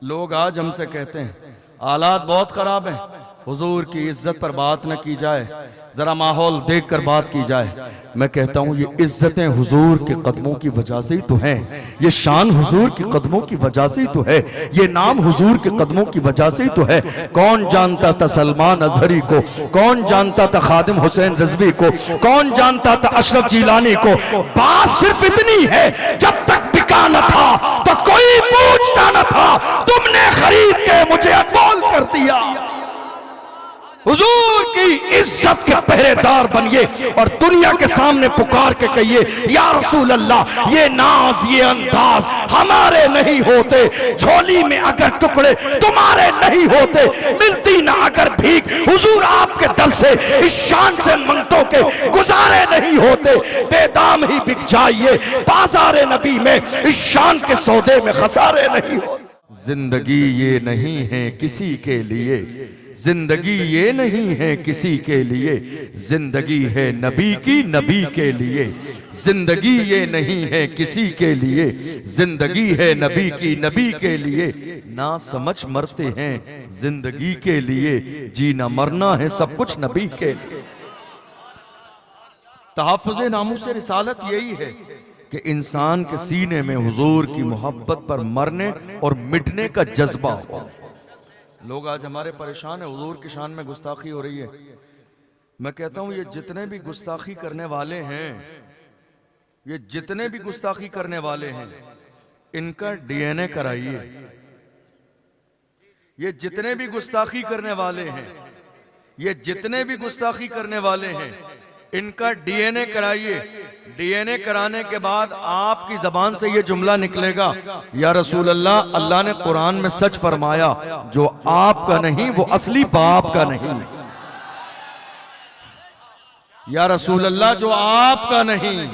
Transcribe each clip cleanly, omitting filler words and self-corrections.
लोग आज हमसे कहते हैं हालात बहुत खराब हैं, हुजूर की इज्जत पर बात न की जाए, जरा माहौल देखकर बात की जाए। मैं कहता हूं ये इज्जतें हुजूर के कदमों की वजह से ही तो हैं, ये शान हुजूर के कदमों की वजह से ही तो है, ये नाम हुजूर के कदमों की वजह से ही तो है। कौन जानता था सलमान अजहरी को, कौन जानता था खादिम हुसैन रिजवी को, कौन जानता था अशरफ जिलानी को। बात सिर्फ इतनी है, जब तक बिका न था तो कोई पूछता न था, तुमने खरीद के मुझे अनमोल कर दिया। हुजूर की इज्जत के पहरेदार बनिए और दुनिया के सामने पुकार के कहिए, या रसूल अल्लाह ये नाज ये अंदाज हमारे नहीं होते, झोली में अगर टुकड़े तुम्हारे नहीं होते, मिलती ना अगर भीख हुजूर आपके दर से, इस शान से मंगतों के गुजारे नहीं होते, बेदाम ही बिक जाइए बाजारे नबी में, इस शान के सौदे में खसारे नहीं होते। जिंदगी ये नहीं है किसी के लिए, जिंदगी ये नहीं है किसी के लिए, जिंदगी है नबी की नबी के लिए। जिंदगी ये नहीं है किसी के लिए, जिंदगी है नबी की नबी के लिए। ना समझ मरते हैं जिंदगी के लिए, जीना मरना है सब कुछ नबी के लिए। तहफ़्फ़ुज़े नामूस रिसालत यही है कि इंसान के सीने में हुजूर की मोहब्बत पर मरने और मिटने का जज्बा हो। लोग आज हमारे परेशान है, हुजूर की शान में गुस्ताखी हो रही है। मैं कहता हूं ये जितने भी गुस्ताखी करने वाले हैं, ये जितने भी गुस्ताखी करने वाले हैं, इनका डीएनए कराइए। ये जितने भी गुस्ताखी करने वाले हैं, ये जितने भी गुस्ताखी करने वाले हैं, इनका डीएनए कराइए। डीएनए कराने के बाद आपकी जबान से ये जुमला निकलेगा, या रसूल अल्लाह, अल्लाह ने कुरान में सच फरमाया, जो आपका नहीं वो असली बाप का नहीं। या रसूल अल्लाह, जो आपका नहीं,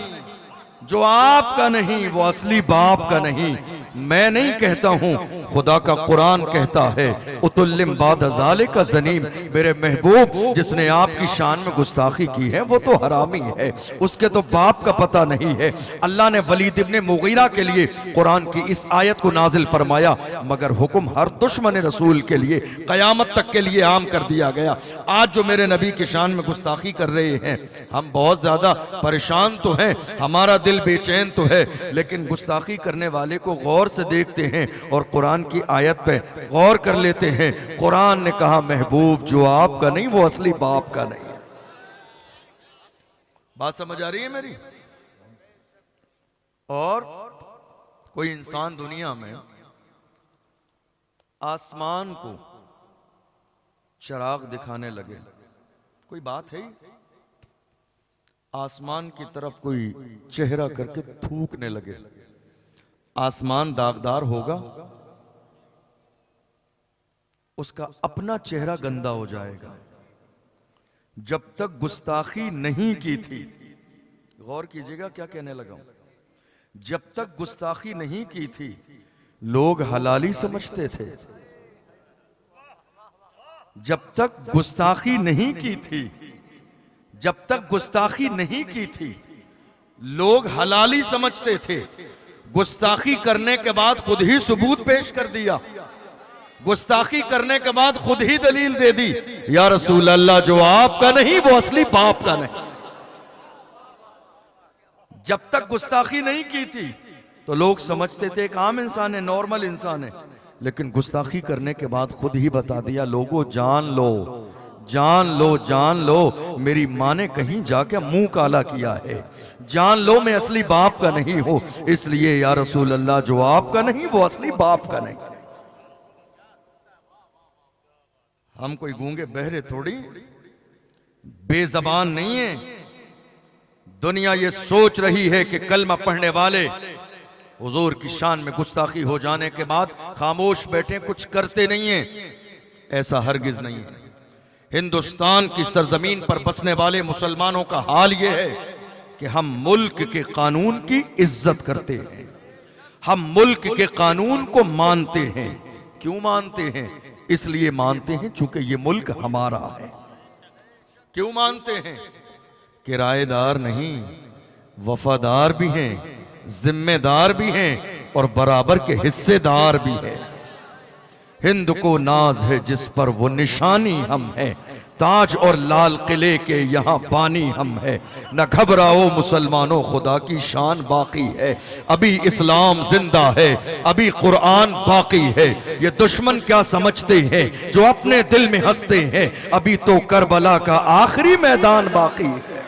जो आपका नहीं वो असली बाप का नहीं। मैं नहीं कहता हूं, खुदा का कुरान कहता है, उतुल्लिम बाद ज़ालिका ज़नीम। मेरे महबूब, जिसने आपकी शान में गुस्ताखी की है वो तो हरामी है, उसके तो बाप का पता नहीं है। अल्लाह ने वलीद इब्ने मुगीरा के लिए कुरान की इस आयत को नाजिल फरमाया, मगर हुक्म हर दुश्मन रसूल के लिए कयामत तक के लिए आम कर दिया गया। आज जो मेरे नबी की शान में गुस्ताखी कर रहे हैं, हम बहुत ज्यादा परेशान तो हैं, हमारा दिल बेचैन तो है, लेकिन गुस्ताखी करने वाले को गौर से देखते हैं और कुरान की आयत पे गौर कर लेते हैं। कुरान ने कहा, महबूब, जो आपका नहीं वो असली बाप का नहीं है। बात समझ आ रही है मेरी? और कोई इंसान दुनिया में आसमान को चिराग दिखाने लगे, कोई बात है? आसमान की तरफ कोई चेहरा करके थूकने लगे, आसमान दागदार होगा, उसका अपना चेहरा गंदा हो जाएगा। जब तक गुस्ताखी नहीं की थी, गौर कीजिएगा क्या कहने लगा हूं, जब तक गुस्ताखी नहीं की थी लोग हलाली समझते थे। जब तक गुस्ताखी नहीं की थी, जब तक गुस्ताखी नहीं की थी लोग हलाली समझते थे। गुस्ताखी करने के बाद खुद ही सबूत पेश कर दिया, गुस्ताखी करने के बाद खुद ही दलील दे दी, या रसूल अल्लाह, जो आपका नहीं वो असली बाप का नहीं। जब तक गुस्ताखी नहीं की थी तो लोग समझते थे एक आम इंसान है, नॉर्मल इंसान है, लेकिन गुस्ताखी करने के बाद खुद ही बता दिया, लोगों जान लो, जान लो, जान लो, मेरी माँ ने कहीं जाके मुंह काला किया है, जान लो मैं असली बाप का नहीं हूं, इसलिए या रसूल अल्लाह, जो आपका नहीं वो असली बाप का नहीं। हम कोई गूंगे बहरे थोड़ी, बेजबान नहीं है। दुनिया ये सोच रही है कि कलमा पढ़ने वाले हुजूर की शान में गुस्ताखी हो जाने के बाद खामोश बैठे, कुछ करते नहीं है। ऐसा हरगिज नहीं है। हिंदुस्तान की सरजमीन पर बसने वाले मुसलमानों का हाल यह है कि हम मुल्क के कानून की इज्जत करते हैं, हम मुल्क के कानून को मानते हैं। क्यों मानते हैं? इसलिए मानते हैं चूंकि ये मुल्क हमारा है। क्यों मानते हैं? किराएदार नहीं, वफादार भी हैं, जिम्मेदार भी हैं और बराबर के हिस्सेदार भी हैं। हिंद को नाज है जिस पर वो निशानी हम हैं, ताज और लाल किले के यहाँ बानी हम है। न घबराओ मुसलमानों, खुदा की शान बाकी है। अभी इस्लाम जिंदा है, अभी कुरान बाकी है। ये दुश्मन क्या समझते हैं जो अपने दिल में हंसते हैं, अभी तो करबला का आखिरी मैदान बाकी है।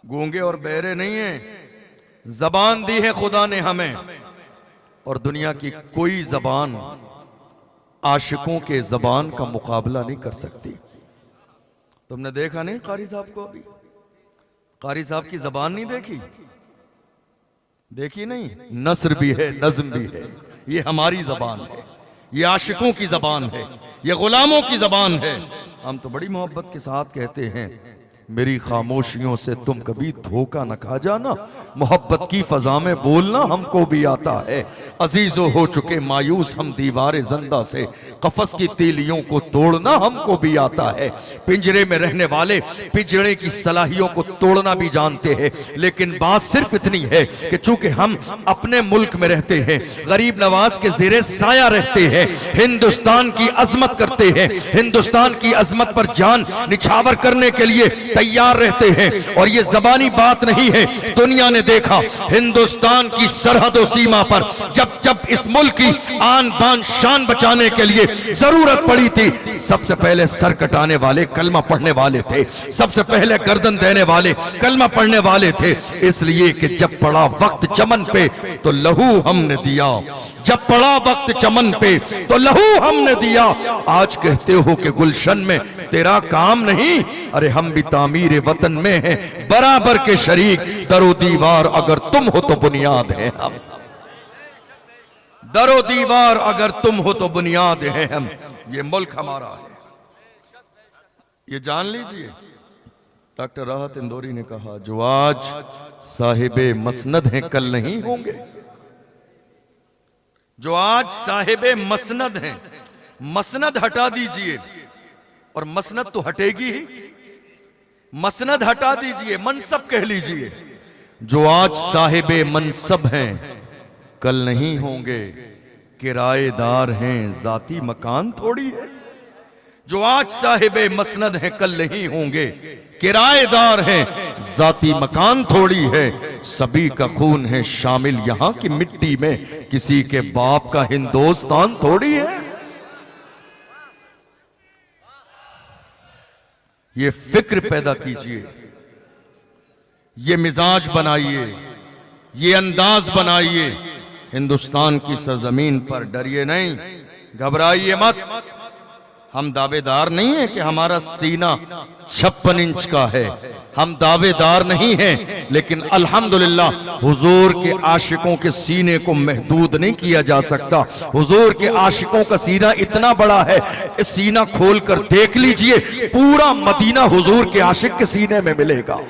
गूंगे और बहरे नहीं है, जबान दी है खुदा ने हमें, और दुनिया की कोई जबान आशिकों के जबान का मुकाबला नहीं कर सकती। तुमने देखा नहीं कारी साहब को? अभी कारी साहब की जबान नहीं देखी? देखी नहीं? नस्र भी है, नज्म भी है। ये हमारी जबान है, ये आशिकों की जबान है, ये गुलामों की जबान है। हम तो बड़ी मोहब्बत के साथ कहते हैं, मेरी खामोशियों से तुम कभी धोखा न खा जाना, मोहब्बत की फजा में बोलना हमको भी आता है। अजीजों हो चुके मायूस हम दीवारे जिंदा से, कफस की तीलियों को तोड़ना हमको भी आता है। पिंजरे में रहने वाले पिंजरे की सलाहियों को तोड़ना भी जानते हैं, लेकिन बात सिर्फ इतनी है कि चूंकि हम अपने मुल्क में रहते हैं, गरीब नवाज के ज़ेरे साया रहते हैं, हिंदुस्तान की अजमत करते हैं, हिंदुस्तान की अजमत पर जान निछावर करने के लिए तैयार रहते हैं। और ये जबानी बात नहीं है, दुनिया ने देखा हिंदुस्तान की सरहदों सीमा पर जब जब इस मुल्क की आन बान शान बचाने के लिए जरूरत पड़ी थी, सबसे पहले सर कटाने वाले कलमा पढ़ने वाले थे, सबसे पहले गर्दन देने वाले कलमा पढ़ने वाले थे। इसलिए कि जब पड़ा वक्त चमन पे तो लहू हमने दिया, जब पड़ा वक्त चमन पे तो लहू हमने दिया। आज कहते हो कि गुलशन में तेरा काम नहीं, अरे हम भी तामीर वतन में हैं, बराबर के शरीक। दरो दीवार अगर तुम हो तो बुनियाद है हम, दरो दीवार अगर तुम हो तो बुनियाद है हम। ये मुल्क हमारा है, ये जान लीजिए। डॉक्टर राहत इंदौरी ने कहा, जो आज साहिबे मसनद हैं कल नहीं होंगे। जो आज साहिबे मसनद हैं, मसनद हटा दीजिए और मसनद तो हटेगी ही, मसनद हटा दीजिए, मनसब कह लीजिए। जो आज साहिबे मनसब हैं कल नहीं होंगे, किराएदार हैं जाती मकान थोड़ी है। जो आज साहिबे मसनद हैं कल नहीं होंगे, किराएदार हैं जाती मकान थोड़ी है। सभी का खून है शामिल यहां की मिट्टी में, किसी के बाप का हिंदुस्तान थोड़ी है। ये फिक्र पैदा कीजिए, ये मिजाज बनाइए, ये अंदाज बनाइए। हिंदुस्तान की सरजमीन पर डरिए नहीं, घबराइए मत। हम दावेदार नहीं है कि हमारा सीना 56 इंच का है, हम दावेदार नहीं हैं, लेकिन अल्हम्दुलिल्लाह हुजूर के आशिकों के सीने को महदूद नहीं किया जा सकता। हुजूर के आशिकों का सीना इतना बड़ा है, इस सीना खोलकर देख लीजिए, पूरा मदीना हुजूर के आशिक के सीने में मिलेगा।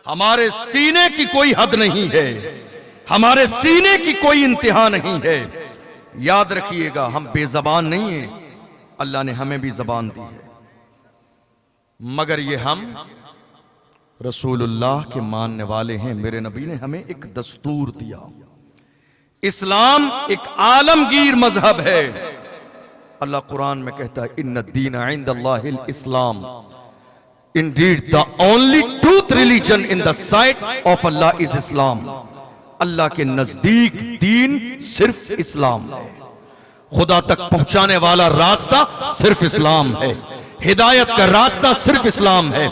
हमारे सीने की कोई हद नहीं है, हमारे सीने की कोई इंतहा नहीं है। याद रखिएगा, हम बेजबान नहीं हैं, अल्लाह ने हमें भी जबान दी है, मगर ये हम रसूलुल्लाह के मानने वाले हैं। मेरे नबी ने हमें एक दस्तूर दिया। इस्लाम एक आलमगीर मजहब है। अल्लाह कुरान में कहता है, इन्ना दीन इंदल्लाहिल इस्लाम, indeed the only truth religion in the sight of Allah is Islam. Allah के नजदीक दीन सिर्फ इस्लाम है। खुदा तक पहुंचाने वाला रास्ता सिर्फ इस्लाम है, हिदायत का रास्ता सिर्फ इस्लाम है,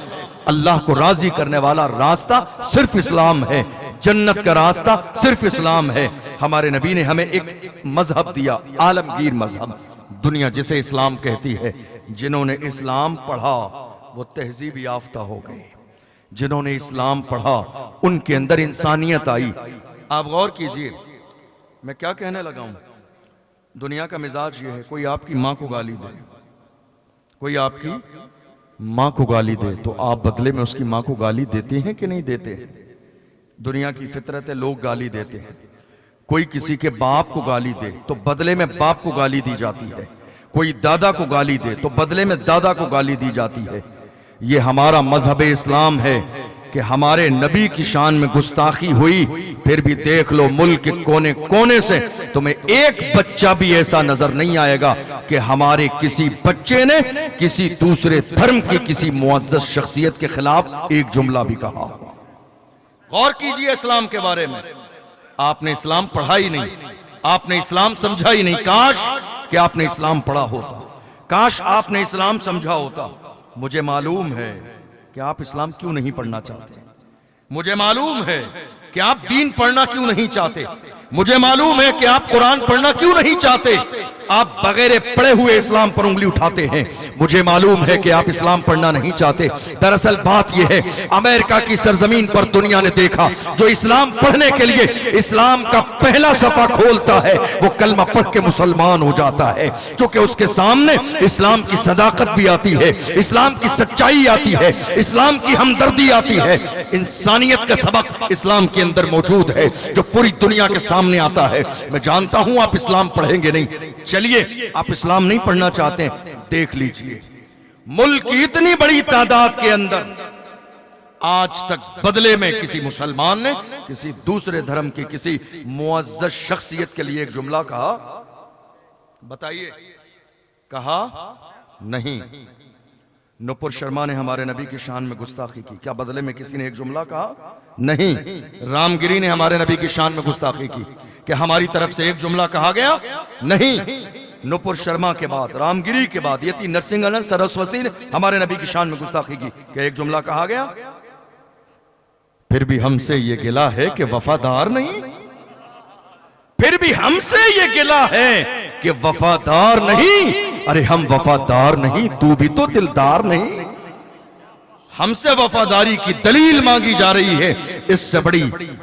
अल्लाह को राजी करने वाला रास्ता सिर्फ इस्लाम है, जन्नत का रास्ता सिर्फ इस्लाम है। हमारे नबी ने हमें एक मजहब दिया, आलमगीर मजहब, दुनिया जिसे इस्लाम कहती है। जिन्होंने इस्लाम पढ़ा वो तहजीब याफ्ता हो गए, जिन्होंने इस्लाम पढ़ा उनके अंदर इंसानियत आई। आप गौर कीजिए, मैं क्या कहने लगा हूं। दुनिया का मिजाज ये है, कोई आपकी माँ को गाली दे, कोई आपकी माँ को गाली दे तो आप बदले में उसकी माँ को गाली देते हैं कि नहीं देते हैं? दुनिया की फितरत है, लोग गाली देते हैं। कोई किसी के बाप को गाली दे तो बदले में बाप को गाली दी जाती है, कोई दादा को गाली दे तो बदले में दादा को गाली दी जाती है। ये हमारा मजहब इस्लाम है कि हमारे नबी की शान में गुस्ताखी हुई, फिर भी देख लो मुल्क के कोने कोने से तुम्हें एक बच्चा भी ऐसा नजर नहीं आएगा कि हमारे किसी बच्चे ने किसी दूसरे धर्म की किसी मुअज्जज शख्सियत के खिलाफ एक जुमला भी कहा हो। गौर कीजिए इस्लाम के बारे में। आपने इस्लाम पढ़ा ही नहीं, आपने इस्लाम समझा ही नहीं। काश कि आपने इस्लाम पढ़ा होता, काश आपने इस्लाम समझा होता। मुझे मालूम है कि आप इस्लाम क्यों नहीं पढ़ना चाहते, मुझे मालूम है कि आप दीन पढ़ना क्यों नहीं चाहते, मुझे मालूम है कि आप कुरान पढ़ना क्यों नहीं चाहते। आप बगैर पढ़े हुए इस्लाम पर उंगली उठाते हैं। मुझे मालूम है कि आप इस्लाम पढ़ना नहीं चाहते। दरअसल बात यह है, अमेरिका की सरजमीन पर दुनिया ने देखा जो इस्लाम पढ़ने के लिए इस्लाम का पहला सफा खोलता है वो कलमा पढ़ के मुसलमान हो जाता है, क्योंकि उसके सामने इस्लाम की सदाकत भी आती है, इस्लाम की सच्चाई आती है, इस्लाम की हमदर्दी आती है, इंसानियत का सबक इस्लाम के अंदर मौजूद है जो पूरी दुनिया के सामने आता है। मैं जानता हूं आप इस्लाम पढ़ेंगे नहीं, चलिए आप इस्लाम नहीं पढ़ना चाहते, देख लीजिए मुल्क की इतनी बड़ी तादाद के अंदर आज तक बदले में किसी मुसलमान ने किसी दूसरे धर्म की किसी मुअज्जज शख्सियत के लिए एक जुमला कहा? बताइए, कहा नहीं। नुपुर शर्मा ने हमारे नबी की शान में गुस्ताखी की, क्या बदले में किसी ने एक जुमला कहा? नहीं। रामगिरी ने हमारे नबी की शान में गुस्ताखी की, क्या हमारी तरफ से एक जुमला कहा गया? नहीं। नुपुर शर्मा के बाद, रामगिरी के बाद यति नरसिंह सरस्वती ने हमारे नबी की शान में गुस्ताखी की, क्या एक जुमला कहा गया? फिर भी हमसे ये गिला है कि वफादार नहीं, फिर भी हमसे ये गिला है कि वफादार नहीं। अरे हम वफादार नहीं, तू भी तो दिलदार नहीं। हमसे वफादारी की दलील मांगी जा रही है, इससे बड़ी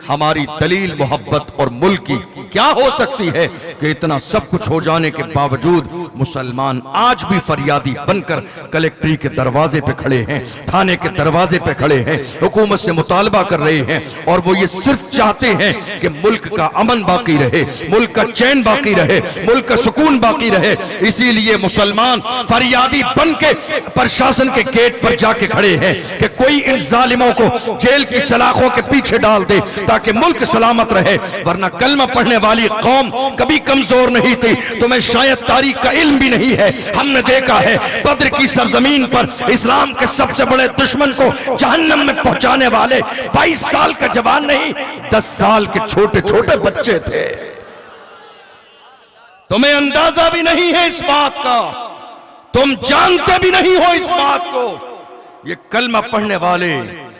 हमारी दलील मोहब्बत और मुल्क की क्या हो सकती है कि इतना सब कुछ हो जाने के बावजूद मुसलमान आज भी फरियादी बनकर कलेक्ट्री के दरवाजे पे खड़े हैं, थाने के दरवाजे पे खड़े हैं, हुकूमत से मुतालबा कर रहे हैं और वो ये सिर्फ चाहते हैं कि मुल्क का अमन बाकी रहे, मुल्क का चैन बाकी रहे, मुल्क का सुकून बाकी रहे। इसीलिए मुसलमान फरियादी बन के प्रशासन के गेट पर जाके खड़े हैं कि कोई इन जालिमों को जेल की सलाखों के पीछे डाल दे ताकि मुल्क सलामत रहे, वरना कलमा पढ़ने वाली कौम कभी कमजोर नहीं थी। तुम्हें शायद तारीख का इल्म भी नहीं है, हमने देखा है बद्र की सरजमीन पर इस्लाम के सबसे बड़े दुश्मन को जहन्नम में पहुंचाने वाले 22 साल का जवान नहीं, 10 साल के छोटे छोटे बच्चे थे। तुम्हें अंदाजा भी नहीं है इस बात का, तुम जानते भी नहीं हो इस बात को। ये कलमा पढ़ने वाले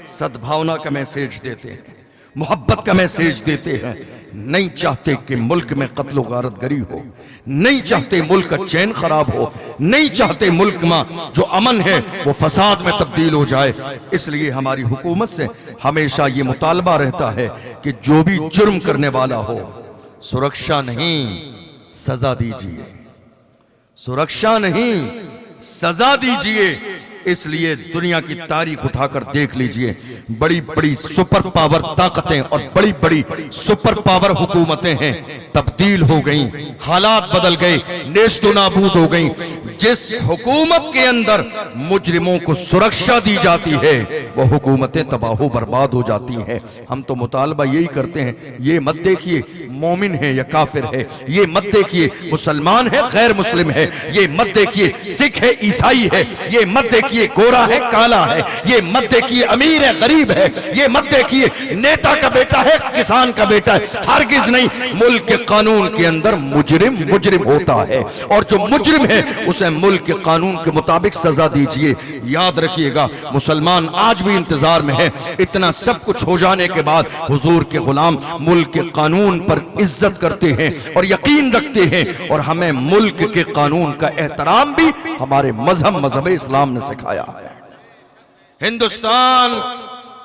सद्भावना का मैसेज देते हैं, मोहब्बत का मैसेज देते हैं, नहीं चाहते कि मुल्क में कत्ल गारतगरी हो, नहीं चाहते मुल्क का चैन खराब हो, नहीं चाहते मुल्क में जो अमन है वो फसाद में तब्दील हो जाए। इसलिए हमारी हुकूमत से हमेशा ये मुतालबा रहता है कि जो भी जुर्म करने वाला हो सुरक्षा नहीं सजा दीजिए, सुरक्षा नहीं सजा दीजिए। इसलिए दुनिया की तारीख उठाकर देख लीजिए, बड़ी बड़ी सुपर पावर ताकतें और बड़ी बड़ी सुपर पावर हुकूमतें हैं, तब्दील हो गई, हालात बदल गए, नेस्तो नाबूद हो गई। जिस हुकूमत के अंदर मुजरिमों को सुरक्षा दी जाती है वो हुकूमतें तबाह बर्बाद हो जाती हैं। हम तो मुतालबा यही करते हैं, ये मत देखिए मोमिन है या काफिर है, ये मत देखिए मुसलमान है गैर मुस्लिम है, ये मत देखिए सिख है ईसाई है, ये मत देखिए गोरा है काला है, ये मत देखिए अमीर है गरीब है, ये मत देखिए नेता का बेटा है किसान का बेटा है। हरगिज नहीं, मुल्क के कानून के अंदर मुजरिम मुजरिम होता है और जो मुजरिम है उसे मुल्क के कानून के मुताबिक सजा दीजिए। याद रखिएगा मुसलमान आज भी इंतजार में है। इतना सब कुछ हो जाने के बाद हुजूर के गुलाम मुल्क के कानून पर इज्जत करते हैं और यकीन रखते हैं, और हमें मुल्क के कानून का एहतराम भी हमारे मजहब इस्लाम ने सिखाया है। हिंदुस्तान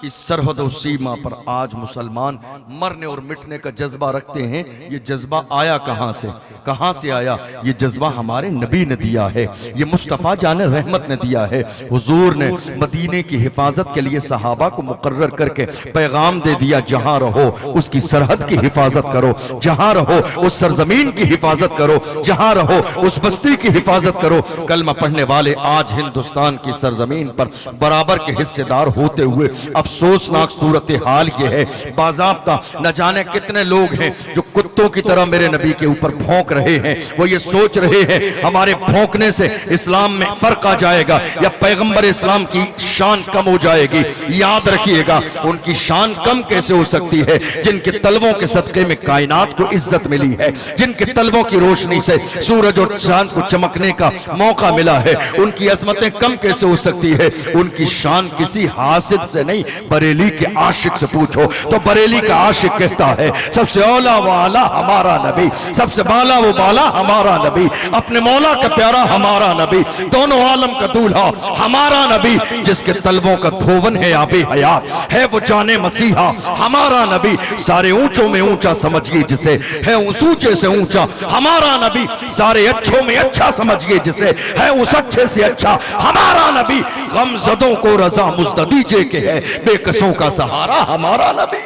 की सरहद और सीमा पर आज मुसलमान मरने और मिटने का जज्बा रखते हैं। ये जज्बा आया कहां से आया? ये जज्बा हमारे नबी ने दिया है, ये मुस्तफ़ा जाने रहमत ने दिया है। हुजूर ने मदीने की हिफाजत के लिए सहाबा को मुकर्रर करके पैगाम दे दिया, जहां रहो उसकी सरहद की हिफाजत करो, जहां रहो उस सरजमीन की हिफाजत करो, जहां रहो उस बस्ती की हिफाजत करो। कलमा पढ़ने वाले आज हिंदुस्तान की सरजमीन पर बराबर के हिस्सेदार होते हुए अफसोसनाक सूरत हाल ये है, बाज़ाब्ता न जाने कितने लोग हैं जो कुत्तों की तरह मेरे नबी के ऊपर भौंक रहे हैं। वो ये सोच रहे हैं हमारे भौंकने से इस्लाम में फर्क आ जाएगा या पैगंबर इस्लाम की शान कम हो जाएगी। याद रखिएगा, उनकी शान कम कैसे हो सकती है जिनके तलवों के सदके में कायनात को इज्जत मिली है, जिनके तलवों की रोशनी से सूरज और चांद को चमकने का मौका मिला है। उनकी अजमतें कम कैसे हो सकती है? उनकी शान किसी हासिद से नहीं, बरेली के आशिक से पूछो तो बरेली का आशिक कहता है सबसे औला वाला हमारा नबी, सबसे बाला वो बाला हमारा नबी, अपने मौला का प्यारा हमारा नबी, दोनों आलम का दूल्हा हमारा नबी, जिसके तलवों का धोवन है आबे हयात, है वो जाने मसीहा हमारा नबी, सारे ऊंचों में ऊंचा समझिए जिसे, है उस ऊंचे से ऊंचा हमारा नबी, सारे अच्छों में अच्छा समझिए जिसे, है उस अच्छे से अच्छा हमारा नबी, गमज़दों को रज़ा मुज़्द दीजिए के है बेकसों का सहारा हमारा नबी।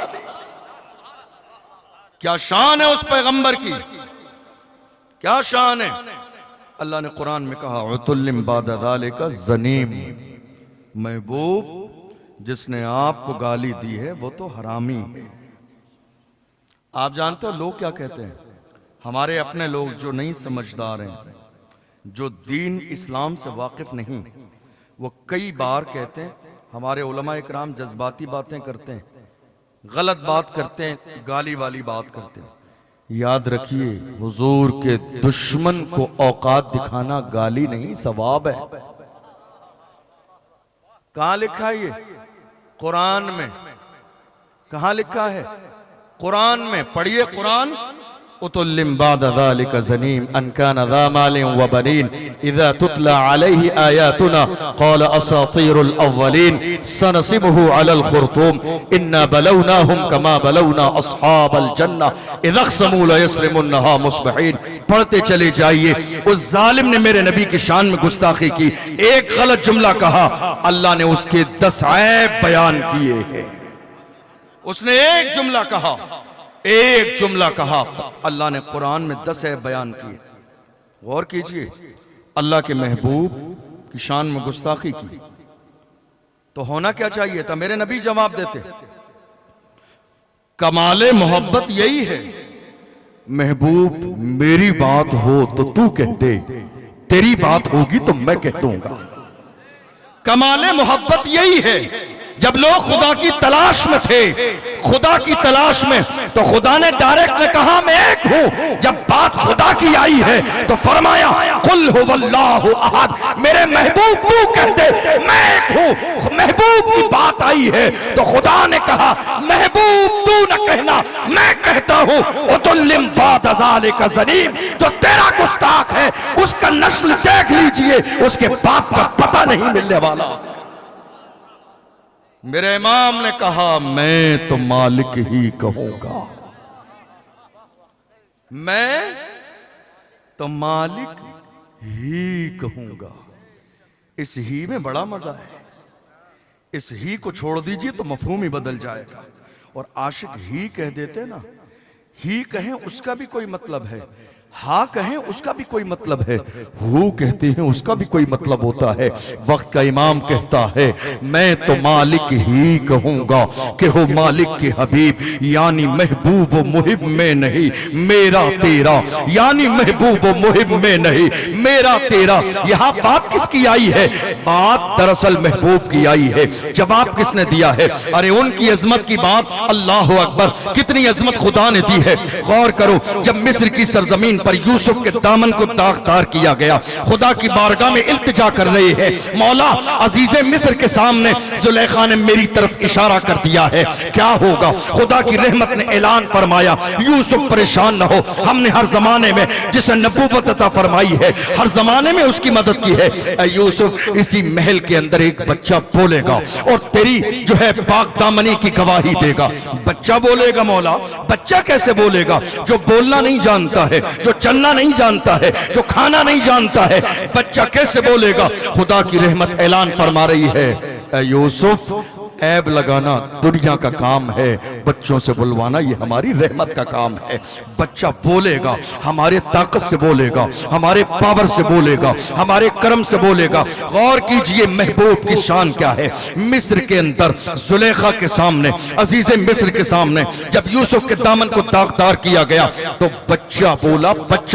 क्या शान है उस पैगंबर की, क्या शान है। अल्लाह ने कुरान में कहा उतुल्लिम बाद ज़ालिका ज़नीम, महबूब जिसने आपको गाली दी है वो तो हरामी है। आप जानते हो लोग क्या कहते हैं, हमारे अपने लोग जो नहीं समझदार हैं, जो दीन इस्लाम से वाकिफ नहीं, वो कई बार कहते हैं हमारे उलमा इकराम जज्बाती बातें करते हैं, गलत बात करते हैं, गाली वाली बात करते हैं। याद रखिए, हुजूर के दुश्मन को औकात दिखाना गाली नहीं सवाब है। कहां लिखा है ये? कुरान में। कहां लिखा है? कुरान में। पढ़िए कुरान। उतुल्लिम बाद ज़ालिका ज़नीम अन काना ज़ा मालिन व बनीन इज़ा तुतला अलैहि आयातुना क़ाल असातीरुल अव्वलीन सनसिमुहु अलल खुर्तूम इन्ना बलौनाहुम कमा बलौना अस्हाबल जन्नह इज़ अक़समू लयस्रिमुन्नहा मुस्बिहीन। पढ़ते चले जाइए। उस जालिम ने मेरे नबी की शान में गुस्ताखी की, एक गलत जुमला कहा, अल्लाह ने उसके 10 ऐब बयान किए हैं। उसने एक जुमला कहा, एक जुमला कहा, अल्लाह ने कुरान में 10 ऐब बयान किए। गौर कीजिए, अल्लाह के महबूब की शान में गुस्ताखी की तो होना क्या चाहिए था? मेरे नबी जवाब देते, कमाले मोहब्बत यही है, महबूब मेरी बात हो तो तू कह दे, तेरी बात होगी तो मैं कह दूंगा। कमाले मोहब्बत यही है। जब लोग खुदा की तलाश में थे, खुदा की तलाश में, तो खुदा ने डायरेक्ट ने कहा मैं एक हूं। जब बात खुदा की आई है तो फरमाया कुल हुवल्लाहु अहद, मेरे महबूब तू कह दे मैं एक हूं। महबूब की बात आई है तो खुदा ने कहा महबूब तू न कहना, मैं कहता हूं। उतुल्लिम बाद ज़ालिका ज़नीम, जो तेरा गुस्ताख है उसका नस्ल देख लीजिए, उसके बाप का पता नहीं मिलने वाला। मेरे इमाम ने कहा मैं तो मालिक ही कहूंगा, मैं तो मालिक ही कहूंगा। इस ही में बड़ा मजा है। इस ही को छोड़ दीजिए तो मफहूम ही बदल जाएगा। और आशिक ही कह देते ना, ही कहें उसका भी कोई मतलब है, हा कहें उसका भी कोई मतलब है, हु कहते हैं उसका भी कोई मतलब होता है। वक्त का इमाम कहता है मैं तो मालिक ही कहूंगा कि हो मालिक के हबीब, यानी महबूब व मुहिब में नहीं मेरा तेरा, यानी महबूब व मुहिब में नहीं मेरा तेरा। यहां बात किसकी आई है? बात दरअसल महबूब की आई है। जवाब किसने दिया है? अरे उनकी अजमत की बात। अल्लाह अकबर, कितनी अजमत खुदा ने दी है। गौर करो, जब मिस्र की सरजमीन पर यूसुफ के दामन को दागदार किया गया, खुदा की बारगाह में इल्तिजा कर रहे हैं, मौला अजीज़े मिस्र के सामने जुलेखा ने मेरी तरफ इशारा कर दिया है, क्या होगा? खुदा की रहमत ने ऐलान फरमाया यूसुफ परेशान न हो, हमने हर जमाने में जिसे नबूवत अता फरमाई है, हर जमाने में उसकी मदद की है। यूसुफ, इसी महल के अंदर एक बच्चा बोलेगा और तेरी जो है पाक दामनी की गवाही देगा। बच्चा बोलेगा? मौला बच्चा कैसे बोलेगा? जो बोलना नहीं जानता है, जो चलना नहीं जानता है, जो खाना नहीं जानता है, बच्चा कैसे बोलेगा? खुदा की रहमत ऐलान फरमा रही है यूसुफ ऐब लगाना दुनिया का काम है, बच्चों से बुलवाना ये हमारी रहमत का काम है। बच्चा बोलेगा, हमारे ताकत से बोलेगा, हमारे पावर से बोलेगा, हमारे कर्म से बोलेगा। गौर कीजिए महबूब की शान क्या है। मिस्र के अंदर जुलेखा के सामने, अजीज मिस्र के सामने जब यूसुफ के दामन को दागदार किया गया तो बच्चा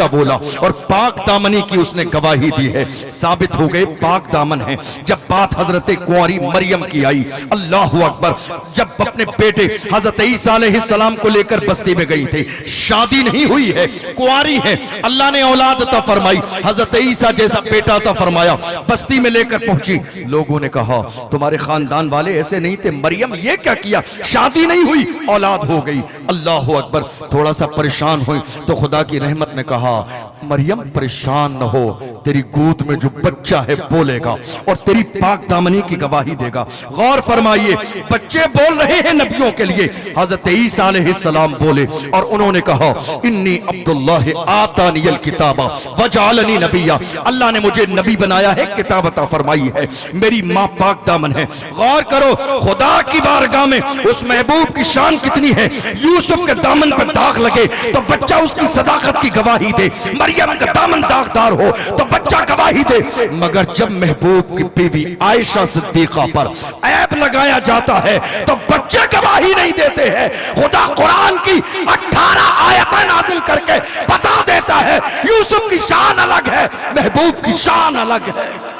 बोला और पाक दामनी की उसने गवाही दी है, साबित हो गए पाक दामन है। जब बात हजरत कुंवारी मरियम की आई, अल्लाह अकबर, जब अपने बेटे हजरत ईसा अलैहिस्सलाम को लेकर बस्ती में गई थी, शादी नहीं हुई है, कुंवारी है, अल्लाह ने औलाद अता फरमाई, हजरत ईसा जैसा बेटा अता फरमाया, बस्ती में लेकर पहुंची। लोगों ने कहा तुम्हारे खानदान वाले ऐसे नहीं थे, मरियम ये क्या किया, शादी नहीं हुई, औलाद हो गई। अल्लाह अकबर, थोड़ा सा परेशान हुई तो खुदा की रहमत ने कहा मरियम परेशान न हो, तेरी गोद में जो बच्चा है बोलेगा और तेरी पाक दामनी की गवाही देगा। गौर फरमाइए, बच्चे बोल रहे हैं नबियों के लिए। हजरत ईसा अलैहिस्सलाम बोले और उन्होंने कहा इन्नी अब्दुल्लाह आतानियल किताबा वजअलनी नबिया, अल्लाह ने मुझे नबी बनाया है, किताब अता फरमाई है, मेरी मां पाक दामन है। गौर करो, खुदा की बारगाह में उस महबूब की शान कितनी है। यूसुफ के दामन पर दाग लगे तो बच्चा उसकी सदाकत की गवाही दे, मरियम का दामन दागदार हो तो बच्चा गवाही दे। मगर जब महबूब की बीवी आयशा सिद्दीका पर ऐब लगाया जाता है तो बच्चे गवाही नहीं देते हैं। खुदा कुरान की 18 आयतें नाजिल करके बता देता है यूसुफ की शान अलग है, महबूब की शान अलग है।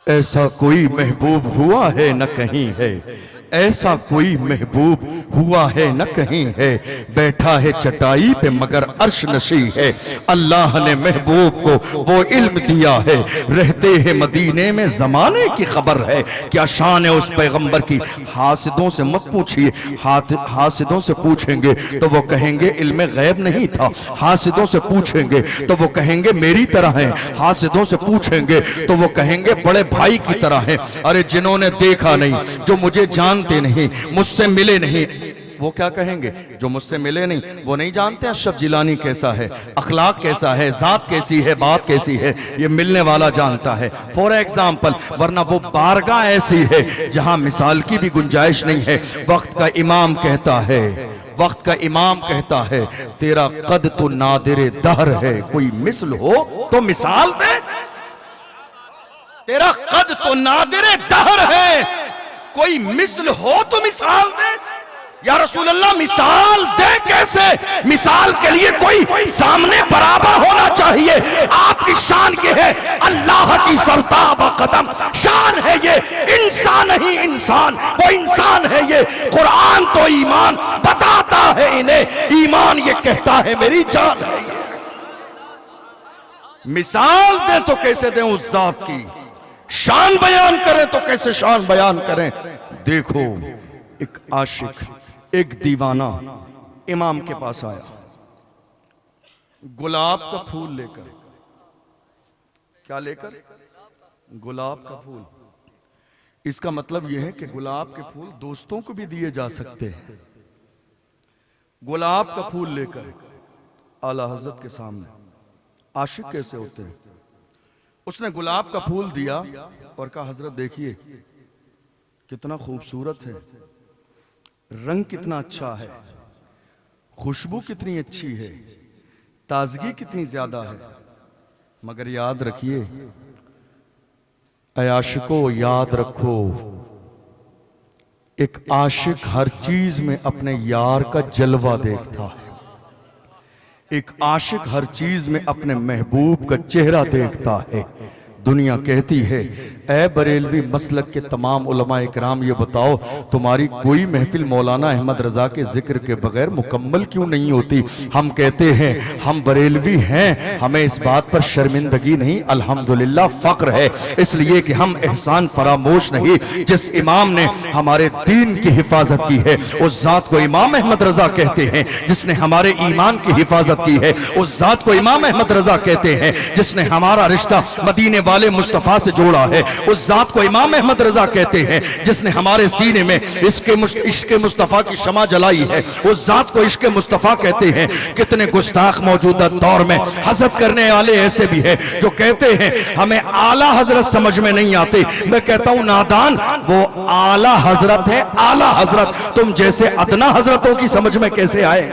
ऐसा कोई महबूब हुआ है न कहीं है, ऐसा कोई महबूब हुआ है न कहीं है, बैठा है चटाई पे मगर अर्श नशी है। अल्लाह ने महबूब को वो इल्म दिया है, रहते हैं मदीने में जमाने की खबर है। क्या शान है उस पैगंबर की। हासिदों से मत पूछिए, हासिदों से पूछेंगे तो वो कहेंगे इल्म गैब नहीं था, हासिदों से पूछेंगे तो वो कहेंगे मेरी तरह है, हासिदों से पूछेंगे तो वो कहेंगे बड़े भाई की तरह है। अरे जिन्होंने देखा नहीं, जो मुझे जानते नहीं, मुझसे मिले नहीं, वो क्या कहेंगे। जो मुझसे मिले नहीं वो नहीं जानते अशरफ जिलानी कैसा है, अखलाक कैसा है, जात कैसी है, बात कैसी है, ये मिलने वाला जानता है। फॉर एग्जाम्पल, वरना वो बारगाह ऐसी है जहां मिसाल की भी गुंजाइश नहीं है। वक्त का इमाम कहता है, वक्त का इमाम कहता है तेरा कद तो नादिर दहर है, कोई मिसल हो तो मिसाल दे। तेरा कद तो नादिर दहर है, कोई मिसल हो तो मिसाल दे। या रसूल अल्लाह मिसाल दे कैसे। मिसाल के लिए कोई सामने बराबर होना चाहिए। आपकी शान ये है, अल्लाह की सरताब कदम शान है ये, इंसान नहीं इंसान, वो इंसान है ये। कुरान तो ईमान बताता है इन्हें, ईमान ये कहता है मेरी जान है। मिसाल दें तो कैसे दें उस जात की, शान बयान करें तो कैसे शान बयान करें। देखो, एक आशिक, एक दीवाना इमाम के पास आया गुलाब का फूल लेकर। क्या लेकर? गुलाब का फूल। इसका मतलब यह है कि गुलाब के फूल दोस्तों को भी दिए जा सकते हैं। गुलाब का फूल लेकर आला हजरत के सामने। आशिक कैसे होते हैं। उसने गुलाब का फूल दिया और कहा हजरत देखिए कितना खूबसूरत है, रंग कितना अच्छा है, खुशबू कितनी अच्छी है, ताजगी कितनी ज्यादा है। मगर याद रखिए, ऐ आशिको याद रखो, एक आशिक हर चीज में अपने यार का जलवा देखता है। एक आशिक हर चीज में अपने महबूब का चेहरा देखता है। दुनिया कहती है ऐ बरेलवी मसलक के तमाम उलमा इकराम ये बताओ तुम्हारी कोई महफिल मौलाना अहमद रजा के जिक्र के बगैर मुकम्मल क्यों नहीं होती। हम कहते हैं हम बरेलवी हैं, हमें इस बात पर शर्मिंदगी नहीं अल्हम्दुलिल्लाह फख्र है, इसलिए कि हम एहसान फरामोश नहीं। जिस इमाम ने हमारे दीन की हिफाजत की है उस जात को इमाम अहमद रजा कहते हैं। जिसने हमारे ईमान की हिफाजत की है उस जात को इमाम अहमद रजा कहते हैं। जिसने हमारा रिश्ता मदीने कमाल मुस्तफ़ा से जोड़ा है, उस जात को इमाम अहमद रजा कहते हैं जिसने हमारे सीने में इश्क मुस्तफ़ा की शमा जलाई है। उस जात को इश्क मुस्तफ़ा कहते हैं। कितने गुस्ताख मौजूदा दौर में हसद करने वाले ऐसे भी हैं जो कहते हैं हमें आला हजरत समझ में नहीं आते। मैं कहता हूं नादान, वो आला हजरत है, आला हजरत। तुम जैसे अदना हजरतों की समझ में कैसे आए?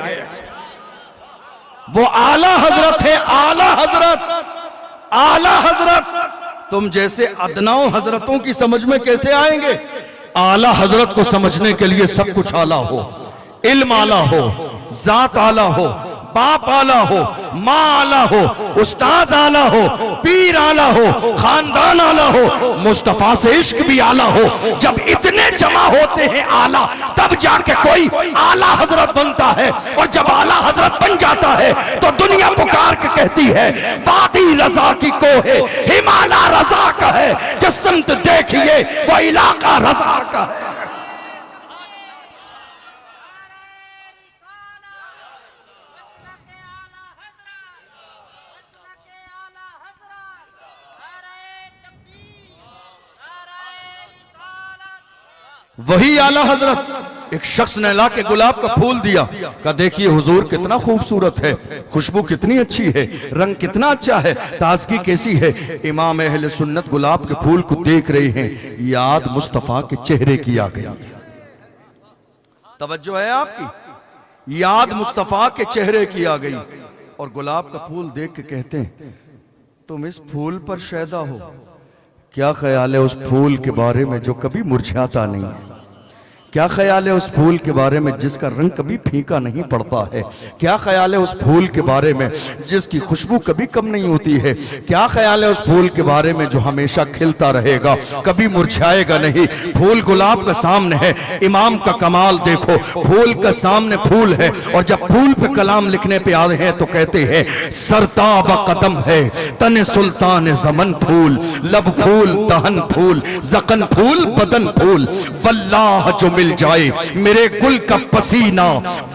वो आला हजरत है, आला हजरत, आला हजरत। तुम जैसे अदनाओं हजरतों की समझ में कैसे आएंगे? आला हजरत को समझने के लिए सब कुछ आला हो, इल्म आला हो, जात आला हो, बाप आला हो, माँ आला हो, उस्ताद आला हो, पीर आला हो, खानदान आला हो, मुस्तफा से इश्क भी आला हो। जब इतने जमा होते हैं आला, तब जाके कोई आला हजरत बनता है। और जब आला हजरत बन जाता है तो दुनिया पुकार के कहती है वादी रजा की कोहे हिमालय रजा का है, कि समत देखिए वो इलाका रजा का है। वही आला हजरत। एक शख्स ने ला के गुलाब का फूल दिया, कहा देखिए हुजूर कितना खूबसूरत है, खुशबू कितनी अच्छी है, रंग कितना अच्छा है, ताजगी कैसी है। इमाम अहले सुन्नत गुलाब के फूल को देख रहे हैं, याद मुस्तफा के चेहरे की आ गई। तवज्जो है आपकी? याद मुस्तफा के चेहरे की आ गई। और गुलाब का फूल देख के कहते हैं तुम इस फूल पर शैदा हो। क्या ख्याल है उस फूल के बारे में जो कभी मुरझाता नहीं है? क्या ख्याल है उस फूल के बारे में जिसका रंग कभी फीका नहीं पड़ता है? क्या ख्याल है उस फूल के बारे में जिसकी खुशबू कभी कम नहीं होती है? क्या ख्याल है उस फूल के बारे में जो हमेशा खिलता रहेगा, कभी मुरझाएगा नहीं? फूल गुलाब का सामने है, इमाम का कमाल देखो, फूल का सामने फूल है। और जब फूल पे कलाम लिखने पे आए हैं तो कहते हैं सरताब कदम है तन सुल्तान जमन फूल, लब फूल दहन फूल, जकन फूल बदन फूल, वल्लाह जो मिल जाए मेरे गुल का पसीना,